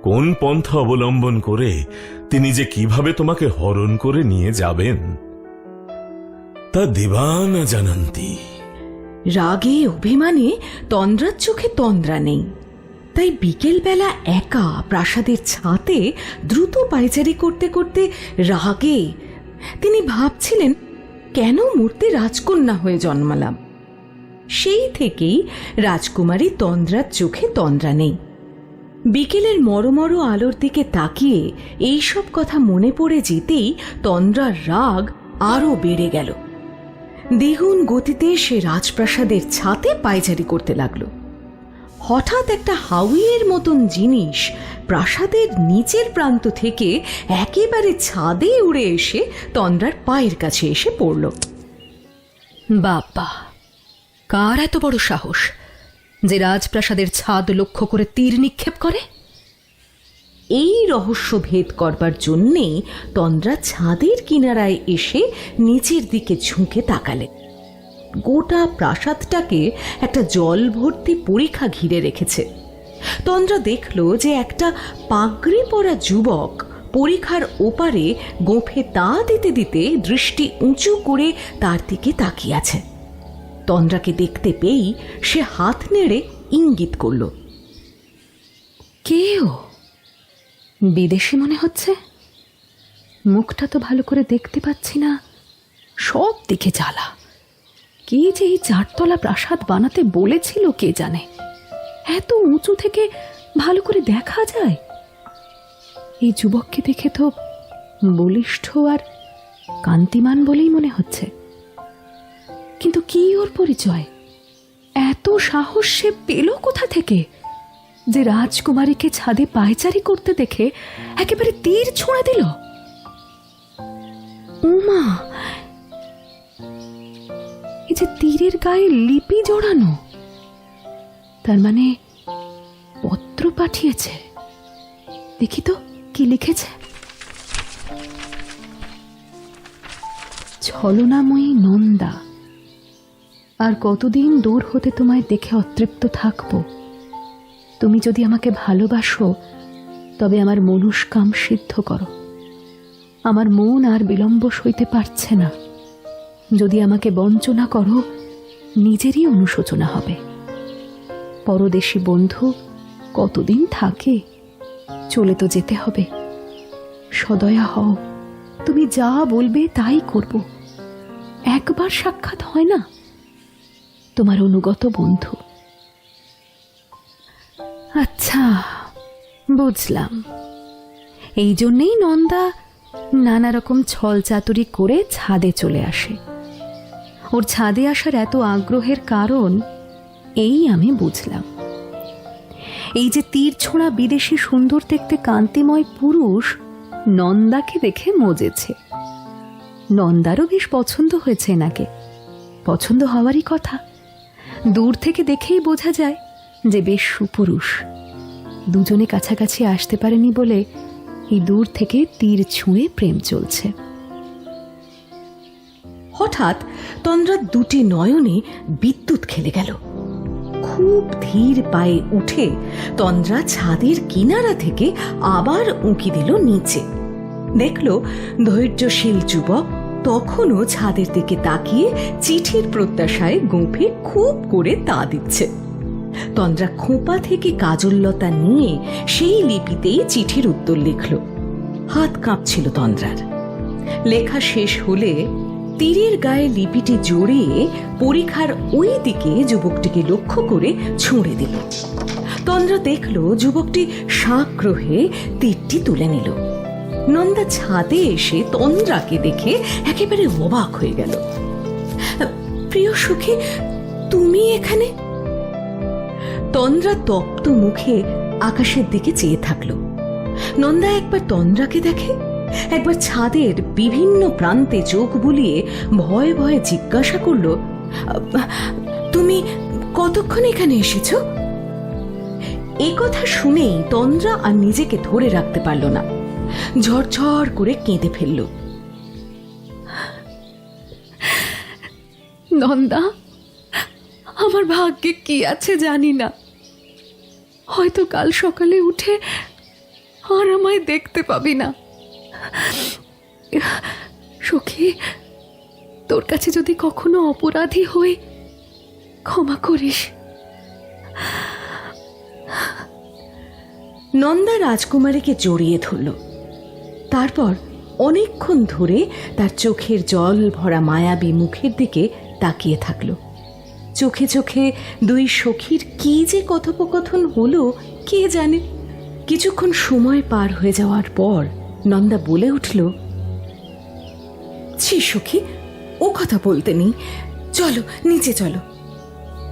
কোন পন্থা অবলম্বন করে তিনি যে কিভাবে তোমাকে হরণ করে নিয়ে যাবেন, তা দেবানা জানান্তি। রাগে অভিমানে তন্দ্রার চোখে তন্দ্রা নেই, তাই বিকেল বেলা একা প্রাসাদের ছাতে দ্রুত পায়চারি করতে করতে রাগে তিনি ভাবছিলেন, কেন মূর্তি রাজকন্যা হয়ে জন্মালাম। সেই থেকেই রাজকুমারী তন্দ্রার চোখে তন্দ্রা নেই। বিকেলের মরমর আলোর দিকে তাকিয়ে এইসব কথা মনে পড়ে যেতেই তন্দ্রার রাগ আরো বেড়ে গেল। দ্বিগুণ গতিতে সে রাজপ্রাসাদের ছাতে পায়চারি করতে লাগলো। হঠাৎ একটা হাউইয়ের মতন জিনিস প্রাসাদের নিচের প্রান্ত থেকে একেবারে ছাদে উড়ে এসে তন্দ্রার পায়ের কাছে এসে পড়ল। বাবা, কার এত বড় সাহস যে রাজপ্রাসাদের ছাদ লক্ষ্য করে তীর নিক্ষেপ করে? এই রহস্য ভেদ করবার জন্যেই তন্দ্রা ছাদের কিনারায় এসে নিচের দিকে ঝুঁকে তাকালে। গোটা প্রাসাদটাকে একটা জল ভর্তি পরিখা ঘিরে রেখেছে। তন্দ্রা দেখল যে একটা পাগড়ি পরা যুবক পরিখার ওপারে গোঁফে তা দিতে দিতে দৃষ্টি উঁচু করে তার দিকে তাকিয়ে আছে। তন্দ্রাকে দেখতে পেয়েই সে হাত নেড়ে ইঙ্গিত করল। কেউ বিদেশি মনে হচ্ছে, মুখটা তো ভালো করে দেখতে পাচ্ছি না, সব দিকে জ্বালা। কে যে এই চারতলা প্রাসাদ বানাতে বলেছিল কে জানে, এত উঁচু থেকে ভালো করে দেখা যায়। এই যুবককে দেখে তো বলিষ্ঠ আর কান্তিমান বলেই মনে হচ্ছে, কিন্তু কি ওর পরিচয়? এত সাহস সে পেল কোথা থেকে যে রাজকুমারীকে ছাদে পায়চারি করতে দেখে একেবারে তীর ছুঁড়ে দিল? উমা, এই যে তীরের গায়ে লিপি জড়ানো, তার মানে পত্র পাঠিয়েছে। দেখি তো কি লিখেছে। ছলনাময়ী নন্দা, আর কতদিন দূর হতে তোমায় দেখে অতৃপ্ত থাকব। তুমি যদি আমাকে ভালোবাসো তবে আমার মনুষ্কাম সিদ্ধ করো। আমার মন আর বিলম্ব সইতে পারছে না। যদি আমাকে বঞ্চনা করো নিজেরই অনুশোচনা হবে। পরদেশী বন্ধু কতদিন থাকে, চলে তো যেতে হবে। সদয়া হও, তুমি যা বলবে তাই করব। একবার সাক্ষাৎ হয় না? তোমার অনুগত বন্ধু। আচ্ছা, বুঝলাম। এই জন্যেই নন্দা নানা রকম ছল চাতুরি করে ছাদে চলে আসে। ওর ছাদে আসার এত আগ্রহের কারণ এই আমি বুঝলাম। এই যে তীর ছোঁড়া বিদেশি সুন্দর দেখতে কান্তিময় পুরুষ নন্দাকে দেখে মজেছে। নন্দারও বেশ পছন্দ হয়েছে এনাকে। পছন্দ হওয়ারই কথা। দূর থেকে দেখেই বোঝা যায় যে বেশ সুপুরুষ। দুজনে কাছাকাছি আসতে পারেনি বলে এই দূর থেকে তীর ছুঁয়ে প্রেম চলছে। হঠাৎ তন্দ্রার দুটি নয়নে বিদ্যুৎ খেলে গেল। খুব ধীর পায়ে উঠে তন্দ্রা ছাদের কিনারা থেকে আবার উঁকি দিল নিচে। দেখল ধৈর্যশীল যুবক তখনও ছাদের দিকে তাকিয়ে চিঠির প্রত্যাশায় গোঁফে খুব করে তা দিচ্ছে। তন্দ্রা খোঁপা থেকে কাজললতা নিয়ে সেই লিপিতেই চিঠির উত্তর লিখল। হাত কাঁপছিল তন্দ্রার। লেখা শেষ হলে তীরের গায়ে লিপিটি জড়িয়ে পরীক্ষার ওই দিকে যুবকটিকে লক্ষ্য করে ছুঁড়ে দিল। তন্দ্রা দেখল যুবকটি সাগ্রহে তীরটি তুলে নিল। নন্দা ছাদে এসে তন্দ্রাকে দেখে একেবারে অবাক হয়ে গেল। প্রিয় সখী, তুমি এখানে? তন্দ্রা তপ্ত মুখে আকাশের দিকে চেয়ে থাকলো। নন্দা একবার তন্দ্রাকে দেখে, একবার ছাদের বিভিন্ন প্রান্তে চোখ বুলিয়ে ভয়ে ভয়ে জিজ্ঞাসা করলো, তুমি কতক্ষণ এখানে এসেছ? এ কথা শুনেই তন্দ্রা আর নিজেকে ধরে রাখতে পারল না, ঝরঝর করে কেঁদে ফেলল। নন্দা, আমার ভাগ্যে কি আছে জানি না, হয়তো কাল সকালে উঠে আর আমায় দেখতে পাবি না। সখী, তোর কাছে যদি কখনো অপরাধী হই, ক্ষমা করিস। নন্দা রাজকুমারীকে জড়িয়ে ধরল। তারপর অনেকক্ষণ ধরে তার চোখের জল ভরা মায়াবী মুখের দিকে তাকিয়ে থাকল। চোখে চোখে দুই সখীর কি যে কথোপকথন হলো কে জানে। কিছুক্ষণ সময় পার হয়ে যাওয়ার পর নন্দা বলে উঠল, ছি সখী, ও কথা বলতে নেই, চলো নিচে চলো।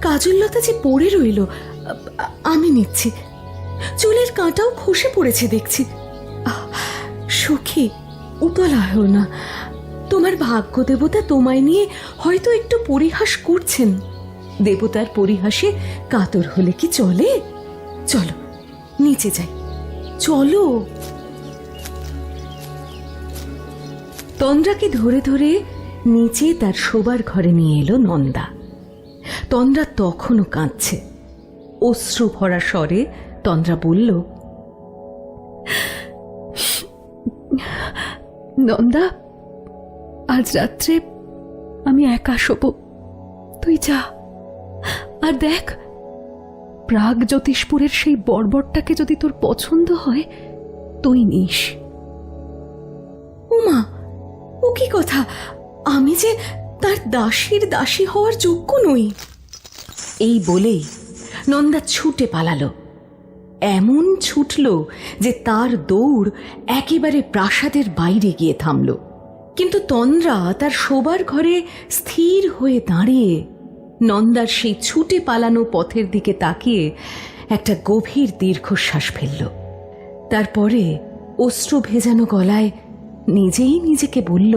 কাজললতা যে পড়ে রইল, আমি নিচ্ছি। চুলের কাঁটাও খসে পড়েছে দেখছি। সখী, উতলা হও না, তোমার ভাগ্য দেবতা তোমায় নিয়ে হয়তো একটু পরিহাস করছেন। দেবতার পরিহাসে কাতর হলে কি চলে? চলো নিচে যাই, চলো। তন্দ্রাকে ধরে ধরে নিচে তার শোবার ঘরে নিয়ে এলো নন্দা। তন্দ্রা তখনও কাঁদছে। অশ্রু ভরা স্বরে তন্দ্রা বলল, নন্দা, আজ রাত্রে আমি একা শোব, তুই যা। আর দেখ, প্রাগ জ্যোতিষপুরের সেই বর্বরটাকে যদি তোর পছন্দ হয়, তুই নিস। উমা, ও কি কথা? আমি যে তার দাসীর দাসী হওয়ার যোগ্য নই। এই বলেই নন্দা ছুটে পালালো। এমন ছুটল যে তার দৌড় একেবারে প্রাসাদের বাইরে গিয়ে থামল। কিন্তু তন্দ্রা তার শোবার ঘরে স্থির হয়ে দাঁড়িয়ে নন্দার সেই ছুটে পালানো পথের দিকে তাকিয়ে একটা গভীর দীর্ঘশ্বাস ফেলল। তারপরে অশ্রু ভেজানো গলায় নিজেই নিজেকে বলল,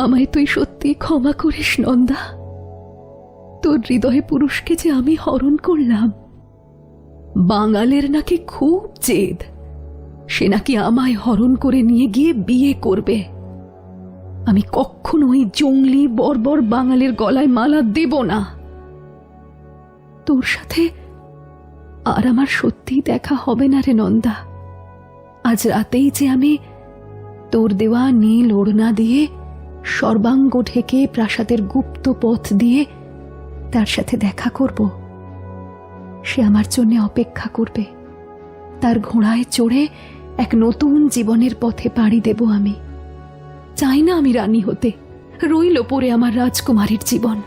আমায় তুই সত্যি ক্ষমা করিস নন্দা। তোর হৃদয়ে পুরুষকে যে আমি হরণ করলাম। বাঙালের নাকি খুব জেদ, সে নাকি আমায় হরণ করে নিয়ে গিয়ে বিয়ে করবে। আমি কখনো ওই জঙ্গলি বর্বর বাঙালির গলায় মালা দেব না। তোর সাথে আর আমার সত্যি দেখা হবে না রে নন্দা। আজ রাতেই যে আমি তোর দেওয়া নীল ওড়না দিয়ে সর্বাঙ্গ ঢেকে প্রাসাদের গুপ্ত পথ দিয়ে তার সাথে দেখা করব। সে আমার জন্য অপেক্ষা করবে। তার ঘোড়ায় চড়ে এক নতুন জীবনের পথে পাড়ি দেব আমি। চাই না আমি রানী হতে, রইল পড়ে আমার রাজকুমারীর জীবন।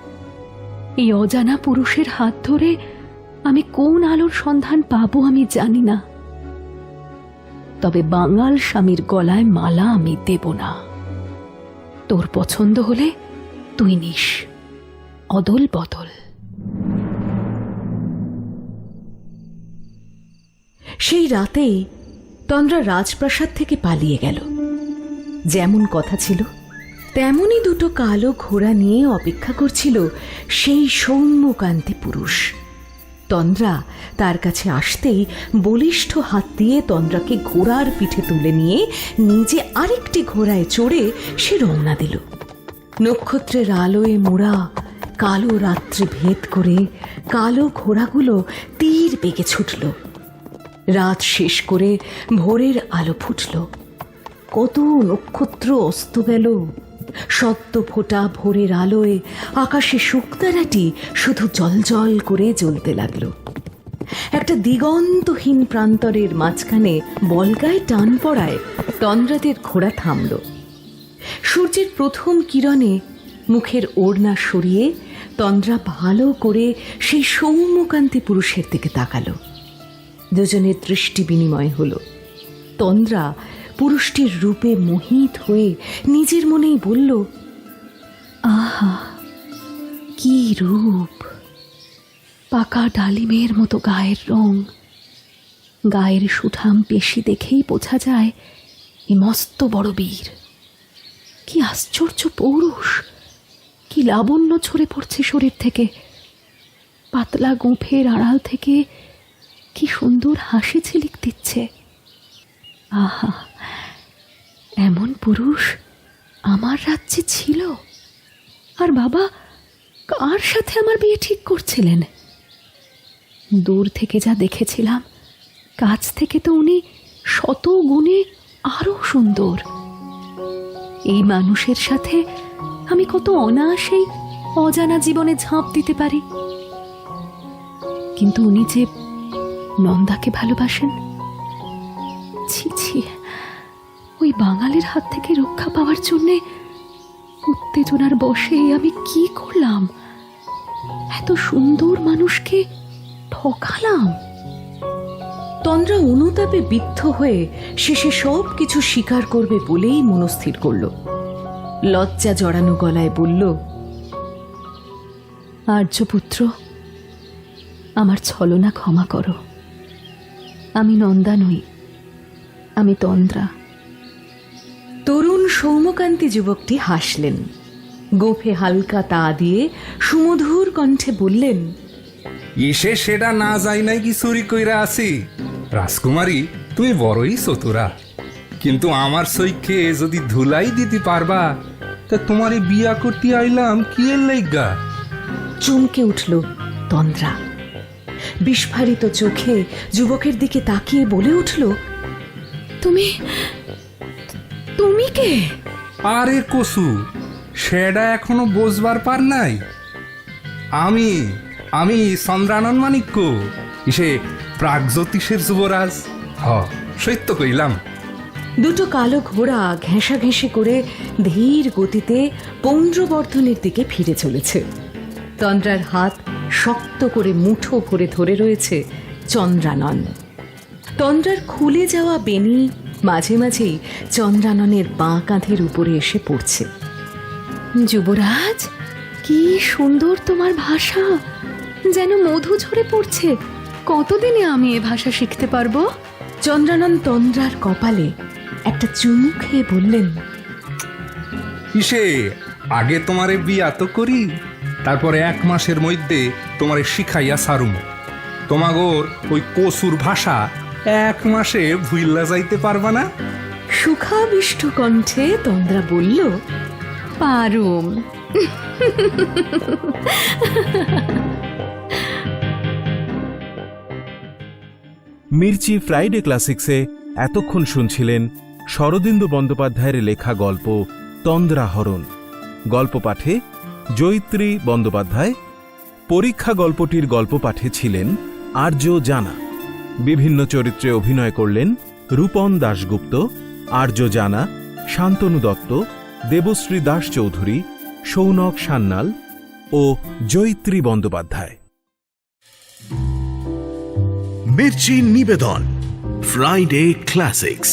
এই অজানা পুরুষের হাত ধরে আমি কোন আলোর সন্ধান পাবো আমি জানি না, তবে বাঙাল স্বামীর গলায় মালা আমি দেব না। তোর পছন্দ হলে তুই নিস, অদল বদল। সেই রাতেই তন্দ্রা রাজপ্রাসাদ থেকে পালিয়ে গেল। যেমন কথা ছিল তেমনই দুটো কালো ঘোড়া নিয়ে অপেক্ষা করছিল সেই সৌম্যকান্তি পুরুষ। তন্দ্রা তার কাছে আসতেই বলিষ্ঠ হাত দিয়ে তন্দ্রাকে ঘোড়ার পিঠে তুলে নিয়ে নিজে আরেকটি ঘোড়ায় চড়ে সে রওনা দিল। নক্ষত্রের আলোয় মোড়া কালো রাত্রি ভেদ করে কালো ঘোড়াগুলো তীর বেগে ছুটল। রাত শেষ করে ভোরের আলো ফুটল। কত নক্ষত্র অস্ত গেল। সদ্য ফোটা ভোরের আলোয় আকাশে শুকতারাটি শুধু জলজল করে জ্বলতে লাগলো। একটা দিগন্তহীন প্রান্তরের মাঝখানে বলগায় টান পড়ায় তন্দ্রাদের ঘোড়া থামল। সূর্যের প্রথম কিরণে মুখের ওড়না সরিয়ে তন্দ্রা ভালো করে সেই সৌম্যকান্তি পুরুষের দিকে তাকালো। দুজনের দৃষ্টি বিনিময় হলো। তন্দ্রা পুরুষটির রূপে মোহিত হয়ে নিজের মনেই বলল, আহা কি রূপ! পাকা ডালিমের মতো গায়ের রং, গায়ের সুঠাম পেশি দেখেই বোঝা যায় এ মস্ত বড় বীর। কি আশ্চর্য পৌরুষ! কি লাবণ্য ছড়ে পড়ছে শরীর থেকে। পাতলা গোঁফের আড়াল থেকে কি সুন্দর হাসি ঝিলিক দিচ্ছে। আহা, এমন পুরুষ আমার রাজ্যে ছিল। আর বাবা কার সাথে আমার বিয়ে ঠিক করছিলেন? দূর থেকে যা দেখেছিলাম, কাছ থেকে তো উনি শত গুণে আরো সুন্দর। এই মানুষের সাথে আমি কত অনায়াসেই অজানা জীবনে ঝাঁপ দিতে পারি। কিন্তু উনি যে নন্দাকে ভালোবাসেন, ছি ছি, ওই বাঙালির হাত থেকে রক্ষা পাওয়ার জন্যে উত্তেজনার বশে আমি কি করলাম? এত সুন্দর মানুষকে ঠকালাম। তন্দ্রা অনুতাপে বিদ্ধ হয়ে শেষে সব কিছু স্বীকার করবে বলেই মনস্থির করল। লজ্জা জড়ানো গলায় বলল, আর্যপুত্র, আমার ছলনা ক্ষমা করো। আমি নন্দা নই, আমি তন্দ্রা। তরুণ সৌম্যকান্তি যুবকটি হাসলেন। গোঁফে হালকা তা দিয়ে সুমধুর কণ্ঠে বললেন, ইসে সেটা না যাই নাই কি চুরি কইরা আছি। রাজকুমারী, তুমি বড়ই চতুরা, কিন্তু আমার সৈখ্যে যদি ধুলাই দিতে পারবা তা তোমারে বিয়া করতে আইলাম কি এর লাইগা? চমকে উঠল তন্দ্রা। বিস্ফারিত চোখে যুবকের দিকে তাকিয়ে বলে উঠল, তুমি তুমি কে? আরে কসু, সেটা এখনো বোঝবার পার নাই। আমি আমি চন্দ্রানন মাণিক্য, ইসে প্রাগজ্যোতিষের যুবরাজ। সত্য কইলাম। দুটো কালো ঘোড়া ঘেঁষাঘেঁষি করে ধীর গতিতে পৌণ্ড্রবর্ধনের দিকে ফিরে চলেছে। তন্দ্রার হাত শক্ত করে মুঠো ভরে ধরে রয়েছে চন্দ্রানন। তন্দ্রার খুলে যাওয়া বেনি মাঝে মাঝেই চন্দ্রাননের বাঁ কাঁধের উপরে এসে পড়ছে। যুবরাজ, কি সুন্দর তোমার ভাষা, যেন মধু ঝরে পড়ছে। কতদিনে আমি এ ভাষা শিখতে পারবো? চন্দ্রানন তন্দ্রার কপালে একটা চুমু খেয়ে বললেন, ইসে আগে তোমারে বিয়া তো করি, তারপরে 1 মাসের মধ্যে তোমারে শিখাইয়া সারুম। তোমাগোর ওই কসুর ভাষা 1 মাসে ভুইল্লা যাইতে পারবা না। সুখাবিষ্ট কণ্ঠে তন্দ্রা বলল, পারুম। মির্চি ফ্রাইডে ক্লাসিক্সে এতক্ষণ শুনছিলেন শরদিন্দু বন্দ্যোপাধ্যায়ের লেখা গল্প তন্দ্রাহরণ। গল্প পাঠে জয়িত্রী বন্দ্যোপাধ্যায়। পরীক্ষা গল্পটির গল্প পাঠে ছিলেন আর্য জানা। বিভিন্ন চরিত্রে অভিনয় করলেন রূপন দাশগুপ্ত, আর্য জানা, শান্তনু দত্ত, দেবশ্রী দাস চৌধুরী, সৌনক সান্যাল ও জয়িত্রী বন্দ্যোপাধ্যায়। মির্চি নিবেদন ফ্রাইডে ক্লাসিক্স।